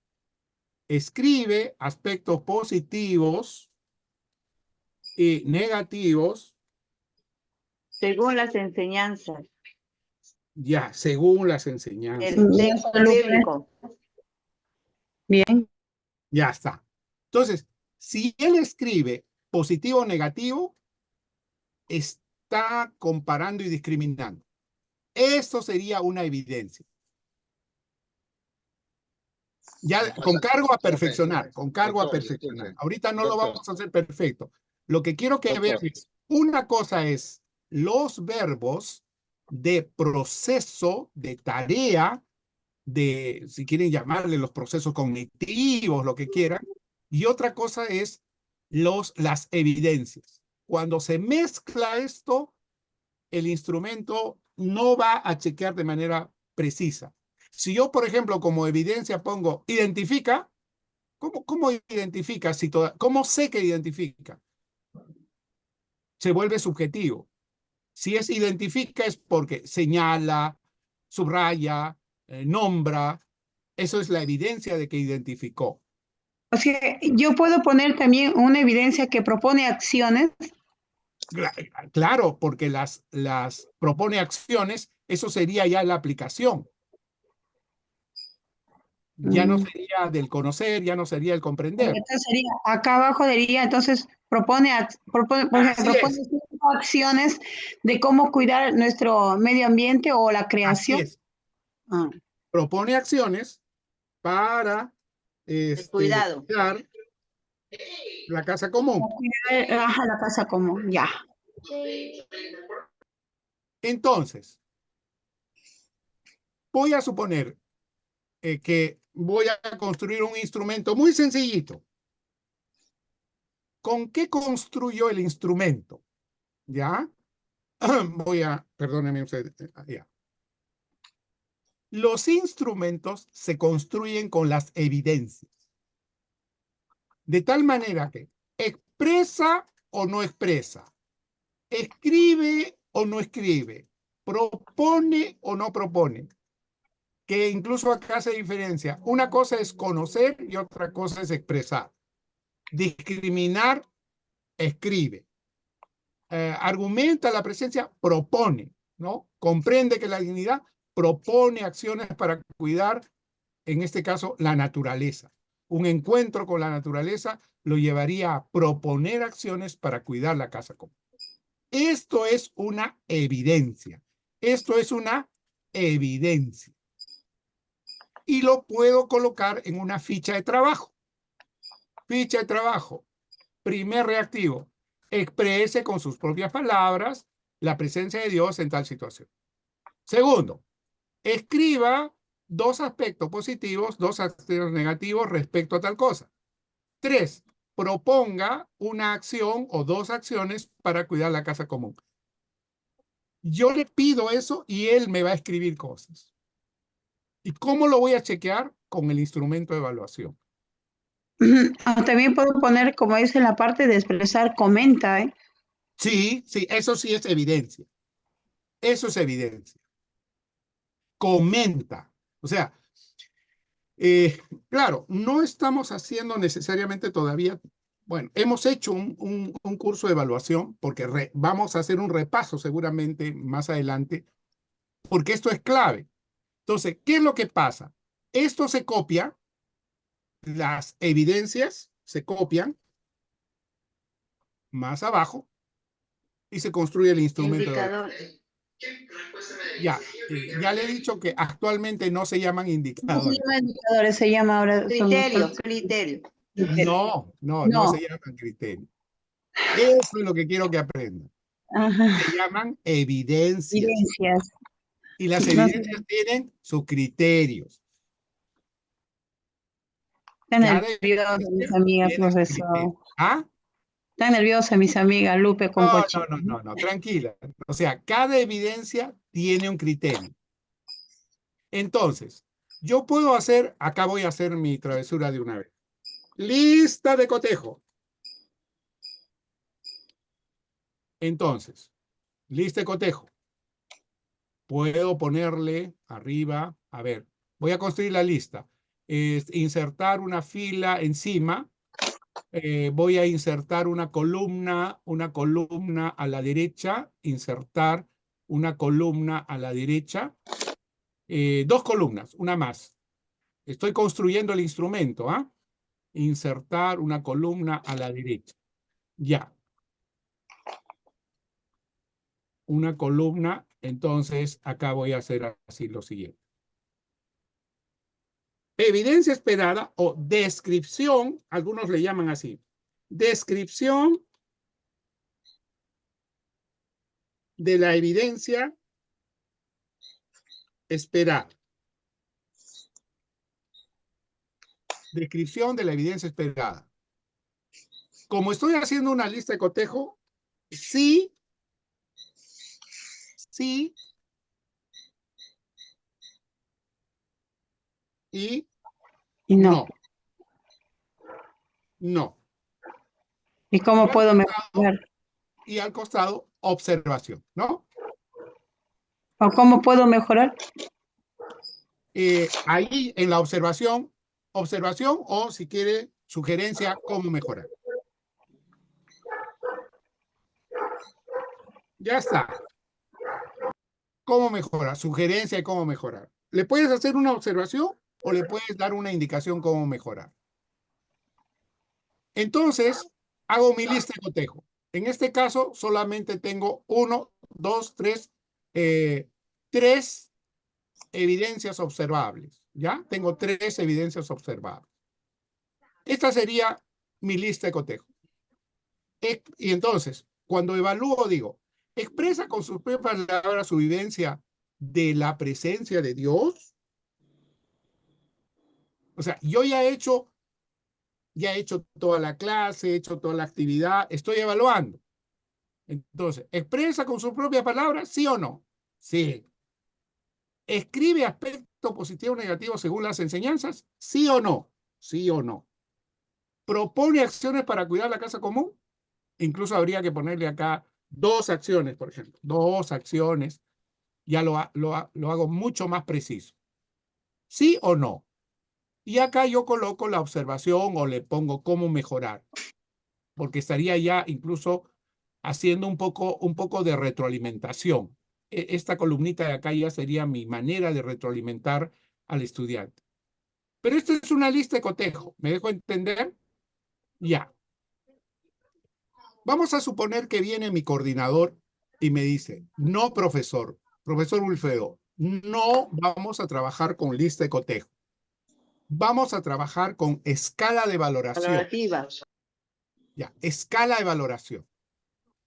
escribe aspectos positivos y negativos. Según las enseñanzas. Ya, según las enseñanzas. El texto bíblico. Bien. Ya está. Entonces, si él escribe positivo o negativo, está comparando y discriminando. Esto sería una evidencia. Ya con cargo a perfeccionar, con cargo a perfeccionar. Ahorita no lo vamos a hacer perfecto. Lo que quiero que vean es, una cosa es los verbos de proceso, de tarea, si quieren llamarle los procesos cognitivos, lo que quieran, y otra cosa es las evidencias. Cuando se mezcla esto, el instrumento no va a chequear de manera precisa. Si yo, por ejemplo, como evidencia pongo identifica, ¿cómo identifica? ¿Cómo sé que identifica? Se vuelve subjetivo. Si es identifica es porque señala, subraya, nombra. Eso es la evidencia de que identificó. O sea, yo puedo poner también una evidencia que propone acciones. Claro, porque las propone acciones, eso sería ya la aplicación. Ya no sería del conocer, ya no sería el comprender. Entonces sería, acá abajo diría, entonces propone, por ejemplo, Así propone es. 5 acciones de cómo cuidar nuestro medio ambiente o la Así creación. es. Ah. Propone acciones para cuidado. cuidar la casa común. Cuidar, ajá, la casa común, ya. Entonces, voy a suponer que voy a construir un instrumento muy sencillito. ¿Con qué construyo el instrumento? ¿Ya? Perdónenme usted, ya. Los instrumentos se construyen con las evidencias. De tal manera que expresa o no expresa, escribe o no escribe, propone o no propone. Que incluso acá se diferencia. Una cosa es conocer y otra cosa es expresar. Discriminar, escribe. Argumenta la presencia, propone, ¿no? Comprende que la dignidad propone acciones para cuidar, en este caso, la naturaleza. Un encuentro con la naturaleza lo llevaría a proponer acciones para cuidar la casa común. Esto es una evidencia. Esto es una evidencia. Y lo puedo colocar en una ficha de trabajo. Ficha de trabajo. Primer reactivo. Exprese con sus propias palabras la presencia de Dios en tal situación. Segundo, escriba 2 aspectos positivos, 2 aspectos negativos respecto a tal cosa. 3, proponga una acción o 2 acciones para cuidar la casa común. Yo le pido eso y él me va a escribir cosas. ¿Y cómo lo voy a chequear? Con el instrumento de evaluación. También puedo poner, como dice en la parte de expresar, comenta, ¿eh? Sí, sí, eso sí es evidencia. Eso es evidencia. Comenta. O sea, claro, no estamos haciendo necesariamente todavía, bueno, hemos hecho un curso de evaluación porque vamos a hacer un repaso seguramente más adelante, porque esto es clave. Entonces, ¿qué es lo que pasa? Esto se copia, las evidencias se copian más abajo y se construye el instrumento de evaluación. Indicadores. Ya le he dicho que actualmente no se llaman No se indicadores. llama indicadores, se llama ahora. Criterio, son criterio. No se llaman criterios. Eso es lo que quiero que aprendan. Ajá. Se llaman evidencias. Evidencias. Y las Sí, no sé. evidencias tienen sus criterios. Está Cada nerviosa, mis evidencia amigas, tiene su profesor. criterio. ¿Ah? Está nerviosa, mis amigas, Lupe con Cochi. No, tranquila. O sea, cada evidencia tiene un criterio. Entonces, yo puedo hacer, acá voy a hacer mi travesura de una vez. Lista de cotejo. Entonces, lista de cotejo. Puedo ponerle arriba, a ver, voy a construir la lista. Insertar una fila encima. Voy a insertar una columna a la derecha, insertar una columna a la derecha, 2 columnas, una más. Estoy construyendo el instrumento, ¿ah? Insertar una columna a la derecha. Ya. Una columna, entonces acá voy a hacer así lo siguiente. Evidencia esperada o descripción, algunos le llaman así. Descripción de la evidencia esperada. Descripción de la evidencia esperada. Como estoy haciendo una lista de cotejo, sí y No. no. ¿Y cómo puedo mejorar? Y al costado, observación, ¿no? ¿O cómo puedo mejorar? Ahí en la observación o si quiere, sugerencia, cómo mejorar. Ya está. ¿Cómo mejorar? Sugerencia de cómo mejorar. ¿Le puedes hacer una observación o le puedes dar una indicación cómo mejorar? Entonces, hago mi lista de cotejo. En este caso, solamente tengo 1, 2, 3, 3 evidencias observables. ¿Ya? Tengo 3 evidencias observables. Esta sería mi lista de cotejo. Y entonces, cuando evalúo, digo, ¿expresa con sus propias palabras su vivencia de la presencia de Dios? O sea, yo ya he hecho toda la clase, he hecho toda la actividad, estoy evaluando. Entonces, ¿expresa con sus propias palabras, sí o no? Sí. ¿Escribe aspectos positivos o negativos según las enseñanzas? ¿Sí o no? Sí o no. ¿Propone acciones para cuidar la casa común? Incluso habría que ponerle acá 2 acciones, por ejemplo. 2 acciones. Ya lo hago mucho más preciso. ¿Sí o no? Y acá yo coloco la observación o le pongo cómo mejorar. Porque estaría ya incluso haciendo un poco de retroalimentación. Esta columnita de acá ya sería mi manera de retroalimentar al estudiante. Pero esto es una lista de cotejo. ¿Me dejo entender? Ya. Vamos a suponer que viene mi coordinador y me dice, no, profesor Wilfredo, no vamos a trabajar con lista de cotejo. Vamos a trabajar con escala de valoración. Valorativa. Ya, escala de valoración.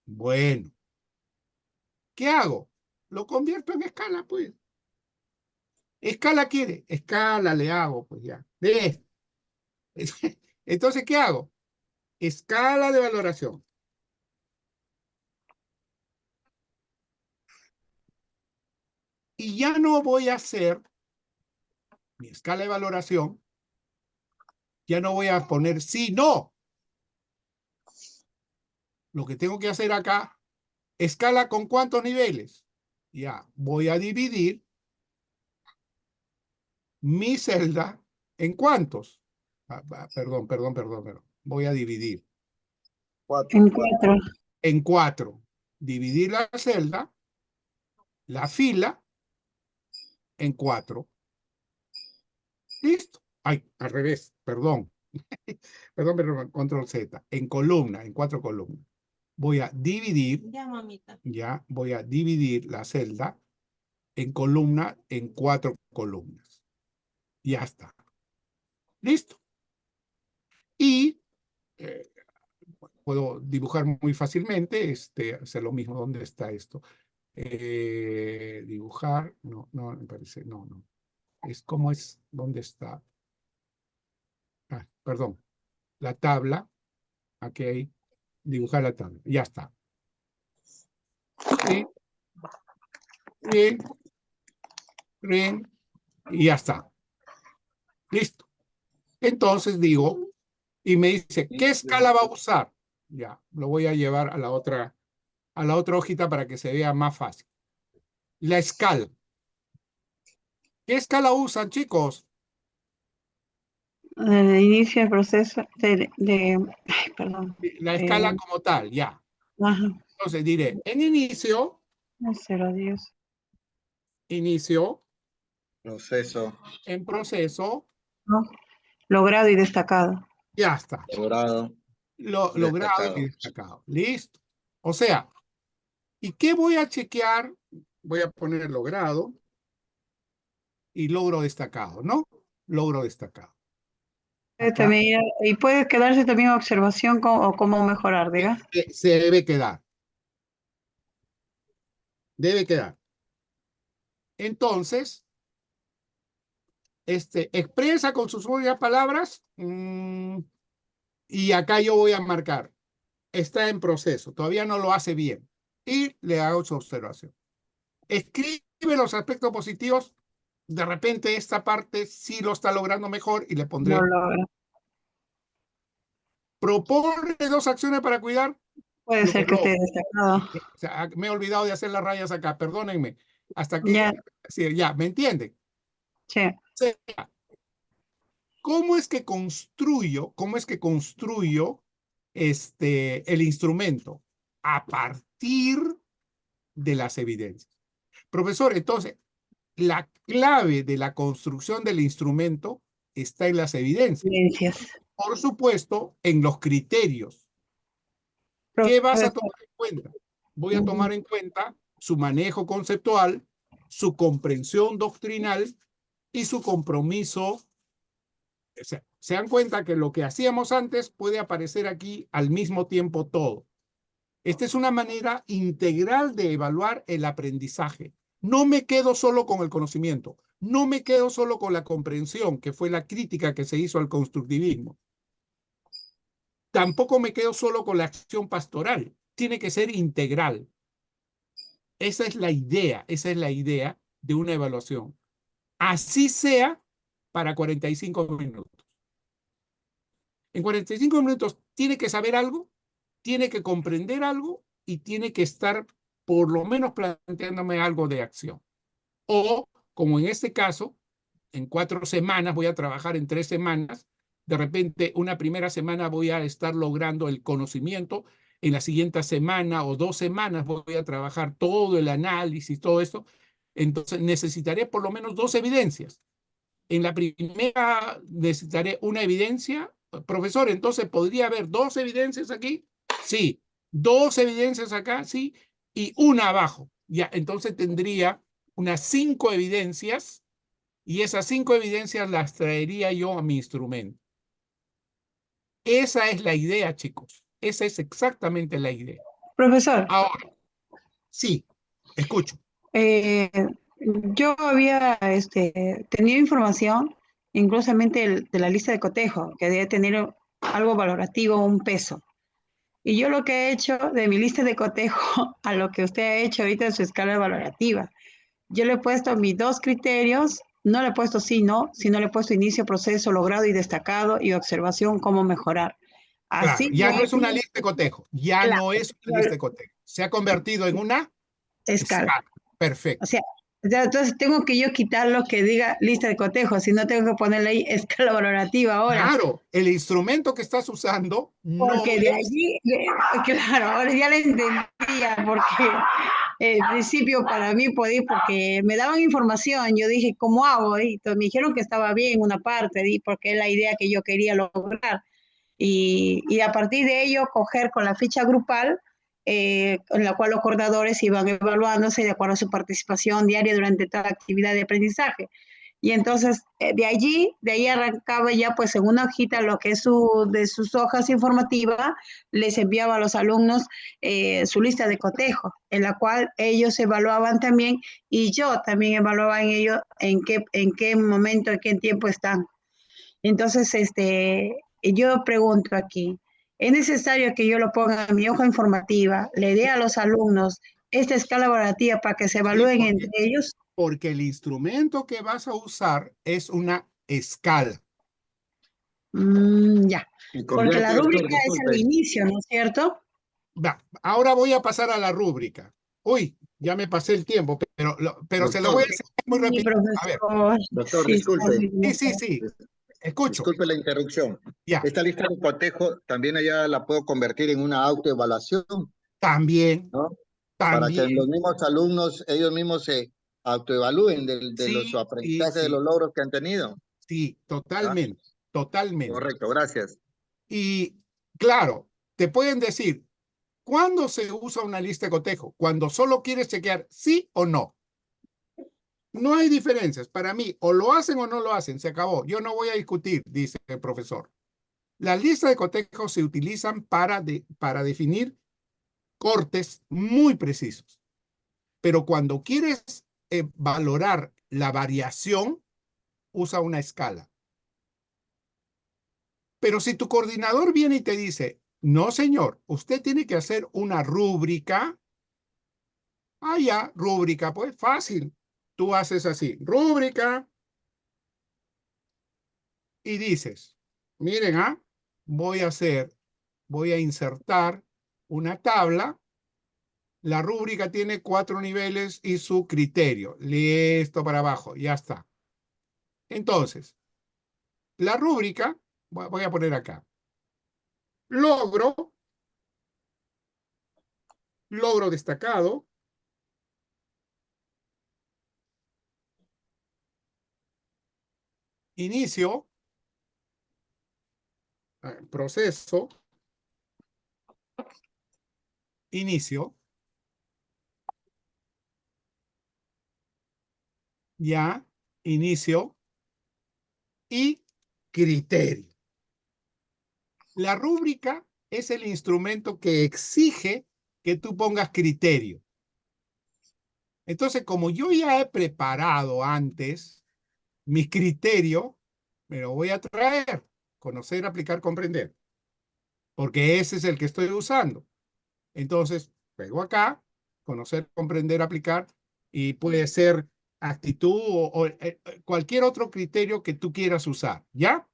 Bueno, ¿qué hago? Lo convierto en escala, pues. ¿Escala quiere? Escala le hago, pues ya. ¿Ves? Entonces, ¿qué hago? Escala de valoración. Y ya no voy a hacer mi escala de valoración, ya no voy a poner sí, no. Lo que tengo que hacer acá, escala con cuántos niveles. Ya, voy a dividir mi celda en cuántos. Perdón. Voy a dividir. En 4. En 4. Dividir la celda, la fila, en 4. ¿Listo? Ay, al revés, perdón. Perdón, control Z. En columna, en 4 columnas. Voy a dividir, Ya, mamita. ya, voy a dividir la celda en columna, en 4 columnas. Ya está. ¿Listo? Y puedo dibujar muy fácilmente, hacer lo mismo. ¿Dónde está esto? Dibujar, no, me parece, no. Es como es, ¿dónde está? Ah, perdón. La tabla, aquí, dibujar la tabla, ya está. Y ya está. Listo. Entonces digo, y me dice, ¿qué escala va a usar? Ya, lo voy a llevar a la otra hojita para que se vea más fácil. La escala. ¿Qué escala usan, chicos? Inicia el proceso ay, perdón. La escala como tal, ya. Ajá. Entonces diré, en inicio, 0 a 10. Inicio, proceso, en proceso, ¿No? Logrado y destacado. ya está. logrado, Logrado y destacado. Listo. O sea, ¿y qué voy a chequear? Voy a poner logrado y logro destacado, ¿no? Logro destacado. Acá. Y puede quedarse también observación o cómo mejorar, diga. Se debe quedar. Debe quedar. Entonces, expresa con sus propias palabras y acá yo voy a marcar. Está en proceso, todavía no lo hace bien. Y le hago su observación. Escribe los aspectos positivos. De repente esta parte sí lo está logrando mejor y le pondré. No logra. Propone 2 acciones para cuidar. Puede ser que esté destacado. O sea, me he olvidado de hacer las rayas acá, perdónenme. Hasta aquí. Ya. Sí, ya, ¿me entienden? Sí. O sea, ¿cómo es que construyo el instrumento? A partir de las evidencias. Profesor, entonces, la clave de la construcción del instrumento está en las evidencias. Por supuesto, en los criterios. ¿Qué vas a tomar en cuenta? Voy a tomar en cuenta su manejo conceptual, su comprensión doctrinal y su compromiso. O sea, se dan cuenta que lo que hacíamos antes puede aparecer aquí al mismo tiempo todo. Esta es una manera integral de evaluar el aprendizaje. No me quedo solo con el conocimiento, no me quedo solo con la comprensión, que fue la crítica que se hizo al constructivismo. Tampoco me quedo solo con la acción pastoral, tiene que ser integral. Esa es la idea de una evaluación. Así sea para 45 minutos. En 45 minutos tiene que saber algo, tiene que comprender algo y tiene que estar por lo menos planteándome algo de acción. O, como en este caso, en 4 semanas, voy a trabajar en 3 semanas, de repente una primera semana voy a estar logrando el conocimiento, en la siguiente semana o 2 semanas voy a trabajar todo el análisis, todo esto, entonces necesitaré por lo menos 2 evidencias. En la primera necesitaré una evidencia. Profesor, entonces, ¿podría haber 2 evidencias aquí? Sí. 2 evidencias acá, sí, y una abajo. Ya, entonces tendría unas 5 evidencias y esas 5 evidencias las traería yo a mi instrumento. Esa es la idea, chicos. Esa es exactamente la idea. Profesor. Ahora, sí, escucho. Yo había tenido información, inclusivamente de la lista de cotejo, que debe tener algo valorativo, un peso. Y yo lo que he hecho de mi lista de cotejo a lo que usted ha hecho ahorita en su escala valorativa, yo le he puesto mis 2 criterios, no le he puesto sí, no, sino le he puesto inicio, proceso, logrado y destacado y observación, cómo mejorar. Así Claro, ya no es una lista de cotejo, ya claro, no es una lista de cotejo. Se ha convertido en una escala. Perfecto. O sea, entonces tengo que yo quitar lo que diga lista de cotejo, si no tengo que ponerle ahí escala valorativa ahora. Claro, el instrumento que estás usando porque no de es... allí, claro, ahora ya le entendía, porque al principio para mí podía, porque me daban información, yo dije, ¿cómo hago? Y entonces me dijeron que estaba bien una parte, porque es la idea que yo quería lograr. Y a partir de ello, coger con la ficha grupal, en la cual los coordinadores iban evaluándose de acuerdo a su participación diaria durante toda la actividad de aprendizaje. Y entonces, de ahí arrancaba ya pues en una hojita lo que es de sus hojas informativas, les enviaba a los alumnos su lista de cotejo, en la cual ellos evaluaban también y yo también evaluaba en ellos en qué momento, en qué tiempo están. Entonces, yo pregunto aquí, ¿es necesario que yo lo ponga en mi hoja informativa, le dé a los alumnos esta escala valorativa para que se evalúen entre ellos? Porque el instrumento que vas a usar es una escala. Ya, porque la rúbrica es el inicio, ¿no es cierto? Va, ahora voy a pasar a la rúbrica. Uy, ya me pasé el tiempo, pero doctor, se lo voy a decir muy rápido. A ver. Doctor, disculpe. Sí. Escucho. Disculpe la interrupción. Ya. Esta lista de cotejo también allá la puedo convertir en una autoevaluación. También. ¿No? También. Para que los mismos alumnos, ellos mismos se autoevalúen de su aprendizaje, de los logros que han tenido. Sí, totalmente. Totalmente. Correcto, gracias. Y claro, te pueden decir, ¿cuándo se usa una lista de cotejo? Cuando solo quieres chequear sí o no. No hay diferencias. Para mí, o lo hacen o no lo hacen. Se acabó. Yo no voy a discutir, dice el profesor. Las listas de cotejo se utilizan para definir cortes muy precisos. Pero cuando quieres valorar la variación, usa una escala. Pero si tu coordinador viene y te dice, no, señor, usted tiene que hacer una rúbrica. Ah, ya, rúbrica, pues fácil. Tú haces así, rúbrica, y dices, miren, voy a insertar una tabla. La rúbrica tiene 4 niveles y su criterio. Listo para abajo, ya está. Entonces, la rúbrica, voy a poner acá. Logro destacado, inicio, proceso, inicio, ya, inicio y criterio. La rúbrica es el instrumento que exige que tú pongas criterio. Entonces, como yo ya he preparado antes mi criterio, me lo voy a traer. Conocer, aplicar, comprender. Porque ese es el que estoy usando. Entonces, pego acá, conocer, comprender, aplicar, y puede ser actitud o cualquier otro criterio que tú quieras usar, ¿ya?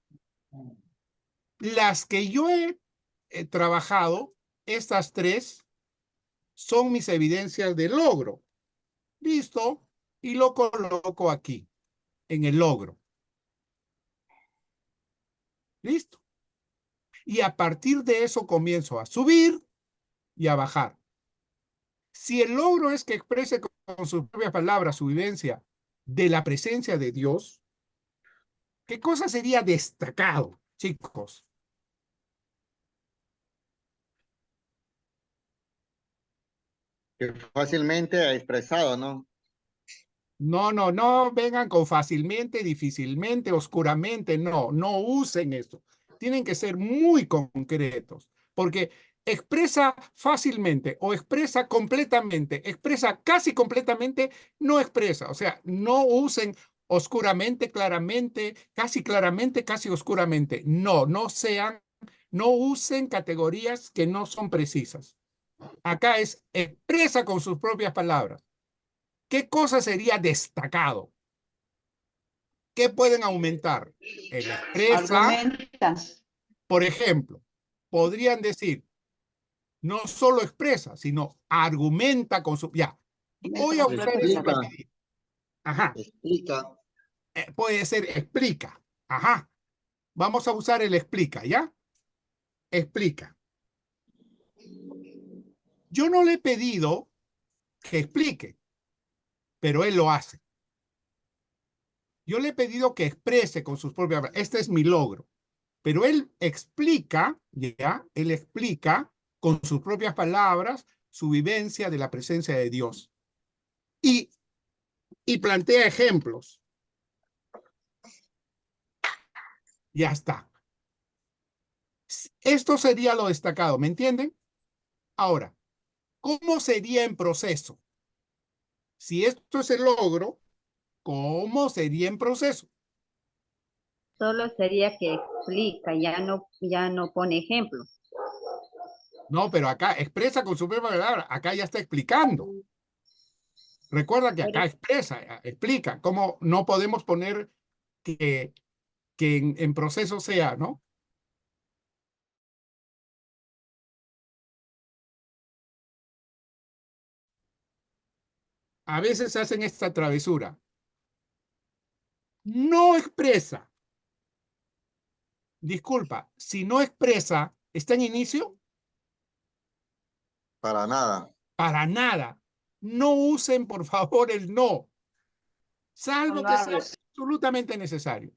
Las que yo he trabajado, estas tres, son mis evidencias de logro. Listo, y lo coloco aquí, en el logro. Listo. Y a partir de eso comienzo a subir y a bajar. Si el logro es que exprese con sus propias palabras su vivencia de la presencia de Dios, ¿qué cosa sería destacado, chicos? Que fácilmente ha expresado, ¿no? No vengan con fácilmente, difícilmente, oscuramente, no usen esto. Tienen que ser muy concretos, porque expresa fácilmente o expresa completamente, expresa casi completamente, no expresa. O sea, no usen oscuramente, claramente, casi oscuramente. No usen categorías que no son precisas. Acá es expresa con sus propias palabras. ¿Qué cosa sería destacado? ¿Qué pueden aumentar? El expresa. Argumentas. Por ejemplo, podrían decir, no solo expresa, sino argumenta con su... Ya, voy a usar eso rapidito. Ajá. Explica. Puede ser explica. Ajá. Vamos a usar el explica, ¿ya? Explica. Yo no le he pedido que explique, pero él lo hace. Yo le he pedido que exprese con sus propias palabras. Este es mi logro. Pero él explica, ¿ya? Él explica con sus propias palabras su vivencia de la presencia de Dios. Y plantea ejemplos. Ya está. Esto sería lo destacado, ¿me entienden? Ahora, ¿cómo sería en proceso? Si esto es el logro, ¿cómo sería en proceso? Solo sería que explica, ya no pone ejemplo. No, pero acá expresa con su propia palabra. Acá ya está explicando. Recuerda que acá explica. ¿Cómo no podemos poner que en proceso sea, ¿no? A veces hacen esta travesura. No expresa. Disculpa, si no expresa, ¿está en inicio? Para nada. Para nada. No usen, por favor, el no. Salvo que sea absolutamente necesario.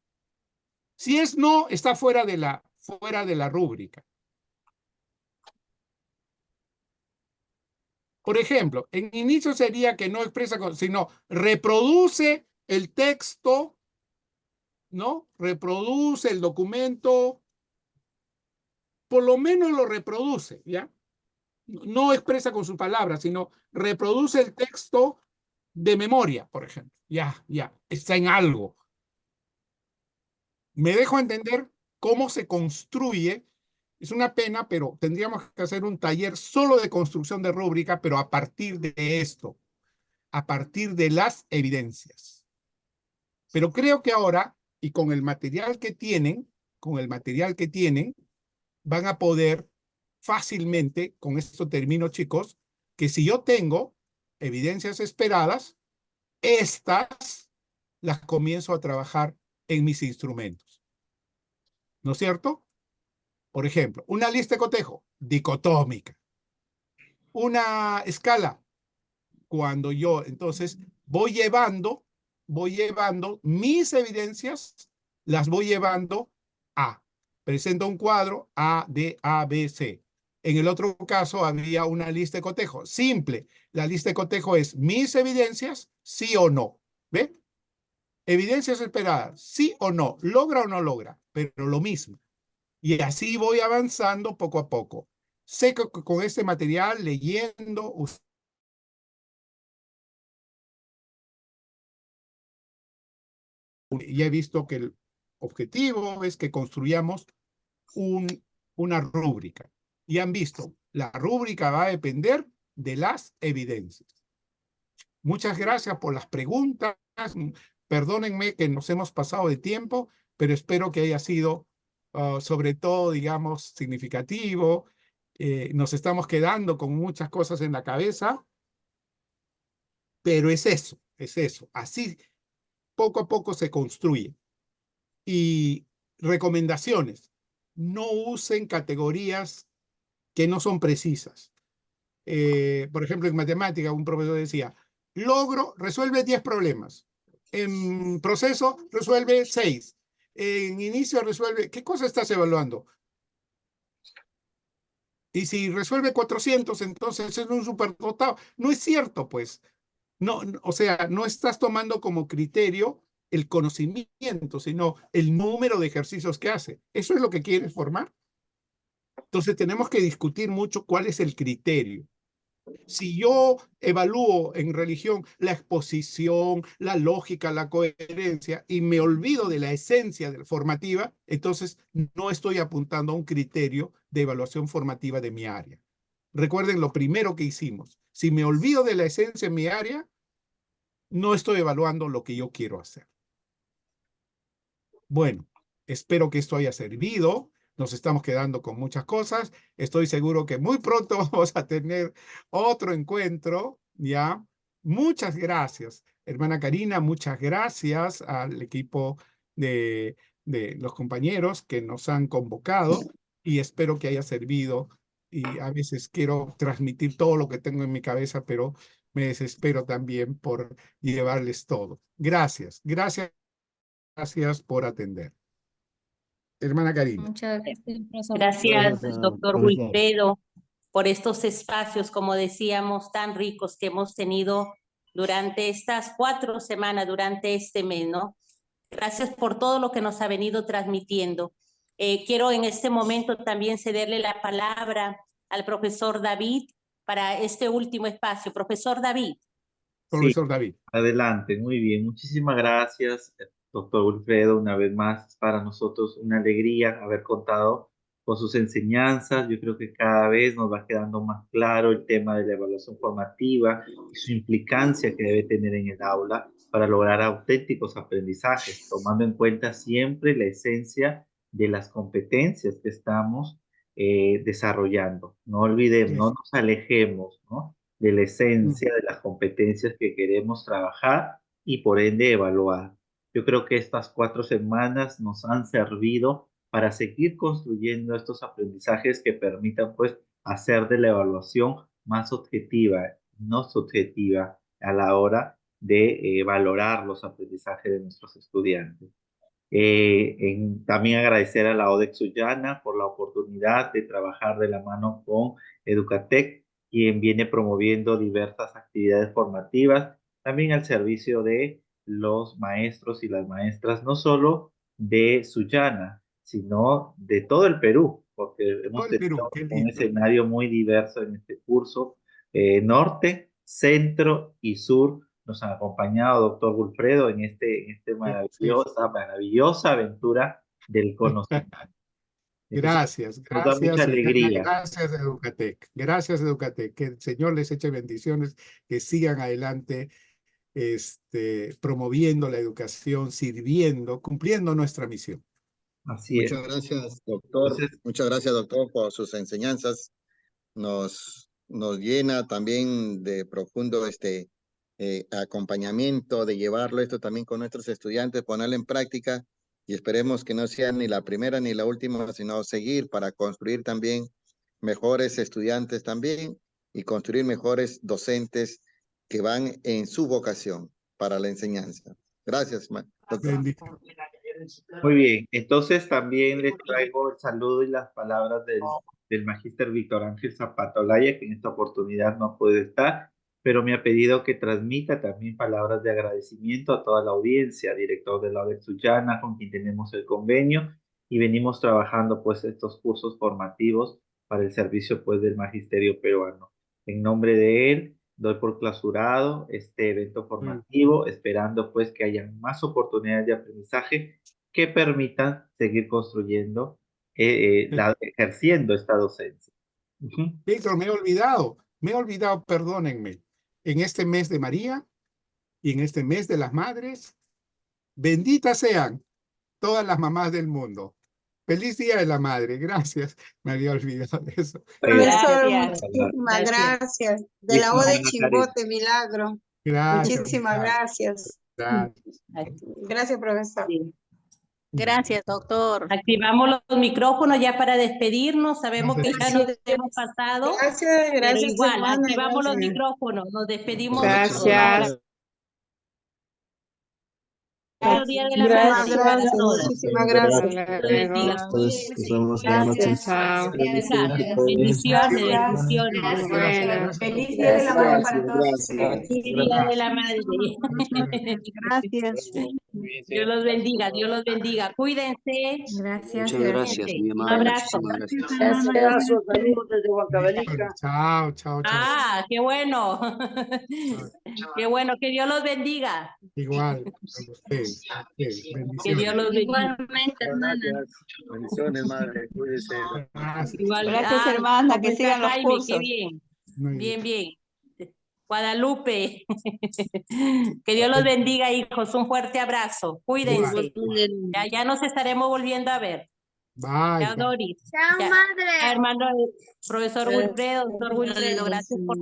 Si es no, está fuera de la rúbrica. Por ejemplo, en inicio sería que no expresa, sino reproduce el texto, ¿no? Reproduce el documento, por lo menos lo reproduce, ¿ya? No expresa con sus palabras, sino reproduce el texto de memoria, por ejemplo. Ya, está en algo. ¿Me dejo entender cómo se construye? Es una pena, pero tendríamos que hacer un taller solo de construcción de rúbrica, pero a partir de esto, a partir de las evidencias. Pero creo que ahora, y con el material que tienen, van a poder fácilmente, con esto termino, chicos, que si yo tengo evidencias esperadas, estas las comienzo a trabajar en mis instrumentos. ¿No es cierto? Por ejemplo, una lista de cotejo dicotómica. Una escala. Cuando yo, entonces, voy llevando mis evidencias, las voy llevando a. Presento un cuadro A, D, A, B, C. En el otro caso había una lista de cotejo. Simple. La lista de cotejo es mis evidencias, sí o no. ¿Ve? Evidencias esperadas, sí o no. Logra o no logra, pero lo mismo. Y así voy avanzando poco a poco. Sé que con este material, leyendo, ya he visto que el objetivo es que construyamos una rúbrica. Y han visto, la rúbrica va a depender de las evidencias. Muchas gracias por las preguntas. Perdónenme que nos hemos pasado de tiempo, pero espero que haya sido, sobre todo, digamos, significativo. Nos estamos quedando con muchas cosas en la cabeza, pero es eso, es eso. Así, poco a poco se construye. Y recomendaciones. No usen categorías que no son precisas. Por ejemplo, en matemática, un profesor decía, logro, resuelve 10 problemas. En proceso, resuelve 6. En inicio, resuelve... ¿Qué cosa estás evaluando? Y si resuelve 400, entonces es un superdotado. No es cierto, pues. No, o sea, no estás tomando como criterio el conocimiento, sino el número de ejercicios que hace. ¿Eso es lo que quieres formar? Entonces tenemos que discutir mucho cuál es el criterio. Si yo evalúo en religión la exposición, la lógica, la coherencia y me olvido de la esencia formativa, entonces no estoy apuntando a un criterio de evaluación formativa de mi área. Recuerden lo primero que hicimos. Si me olvido de la esencia en mi área, no estoy evaluando lo que yo quiero hacer. Bueno, espero que esto haya servido. Nos estamos quedando con muchas cosas. Estoy seguro que muy pronto vamos a tener otro encuentro, ¿ya? Muchas gracias, hermana Karina. Muchas gracias al equipo de los compañeros que nos han convocado y espero que haya servido. Y a veces quiero transmitir todo lo que tengo en mi cabeza, pero me desespero también por llevarles todo. Gracias, gracias por atender. Hermana Karina. Muchas gracias, profesor. Gracias, Gracias, doctor profesor. Wilfredo, por estos espacios, como decíamos, tan ricos que hemos tenido durante estas 4 semanas, durante este mes, ¿no? Gracias por todo lo que nos ha venido transmitiendo. Quiero en este momento también cederle la palabra al profesor David para este último espacio. Profesor David. Profesor David. Adelante, muy bien. Muchísimas gracias, doctor Wilfredo. Una vez más, es para nosotros una alegría haber contado con sus enseñanzas. Yo creo que cada vez nos va quedando más claro el tema de la evaluación formativa y su implicancia que debe tener en el aula para lograr auténticos aprendizajes, tomando en cuenta siempre la esencia de las competencias que estamos desarrollando. No olvidemos, no nos alejemos, ¿no?, de la esencia de las competencias que queremos trabajar y por ende evaluar. Yo creo que estas 4 semanas nos han servido para seguir construyendo estos aprendizajes que permitan pues hacer de la evaluación más objetiva, no subjetiva a la hora de valorar los aprendizajes de nuestros estudiantes. También agradecer a la ODEC Sullana por la oportunidad de trabajar de la mano con Educatec, quien viene promoviendo diversas actividades formativas, también al servicio de los maestros y las maestras, no solo de Sullana, sino de todo el Perú, porque hemos tenido un escenario muy diverso en este curso, norte, centro y sur. Nos ha acompañado doctor Wilfredo en esta maravillosa aventura del conocimiento. Gracias, nos da mucha alegría. Gracias, Educatec. Gracias, Educatec. Que el Señor les eche bendiciones, que sigan adelante promoviendo la educación, sirviendo, cumpliendo nuestra misión. Así es. Muchas gracias, doctor. Muchas gracias, doctor, por sus enseñanzas. Nos llena también de profundo acompañamiento, de llevarlo esto también con nuestros estudiantes, ponerlo en práctica y esperemos que no sea ni la primera ni la última, sino seguir para construir también mejores estudiantes también y construir mejores docentes que van en su vocación para la enseñanza. Gracias, doctor. Muy bien, entonces también les traigo el saludo y las palabras del magíster Víctor Ángel Zapata Olaya, que en esta oportunidad no puede estar, pero me ha pedido que transmita también palabras de agradecimiento a toda la audiencia, director de la ODEC Sullana, con quien tenemos el convenio, y venimos trabajando pues estos cursos formativos para el servicio pues del magisterio peruano. En nombre de él, doy por clausurado este evento formativo, esperando pues que haya más oportunidades de aprendizaje que permitan seguir construyendo, ejerciendo esta docencia. Víctor, me he olvidado, perdónenme, en este mes de María y en este mes de las madres, benditas sean todas las mamás del mundo. Feliz Día de la Madre, gracias, me había olvidado de eso. Profesor, Gracias. muchísimas gracias. De la O de Chimbote, milagro. Gracias. Muchísimas gracias. Gracias. Gracias, profesor. Sí. Gracias, doctor. Activamos los micrófonos ya para despedirnos. Sabemos que ya nos hemos pasado. Gracias, Pero gracias, igual, hermana. activamos los Gracias. micrófonos. Nos despedimos. Gracias. Feliz Día de la Gracias, Madre para gracias. todas. Muchísimas gracias. Dios los bendiga. Gracias. Chao. Bendiciones, Gracias. bendiciones. Bueno. Feliz Día de la Madre para todos. Feliz Día de la Madre. Gracias. Dios los bendiga, Dios los bendiga. Cuídense. Muchas gracias, mi Un amable. abrazo. Muchísimas gracias. Abrazos, saludos desde Huancavelica. Chao, chao, chao. Ah, qué bueno. Qué bueno, que Dios los bendiga. Igual, a ustedes. Que Dios los bendiga. Igualmente, hermana. Bendiciones, madre. Cuídese. Igual, Gracias, hermana, ¿cómo que está sigan los Jaime? cursos. Qué bien. Muy Bien, bien. Guadalupe. Que Dios los bendiga, hijos. Un fuerte abrazo. Cuídense. Ya nos estaremos volviendo a ver. Bye. Chao, Doris. Chao, Ya. madre. Hermano, profesor Wilfredo, doctor Wilfredo, gracias por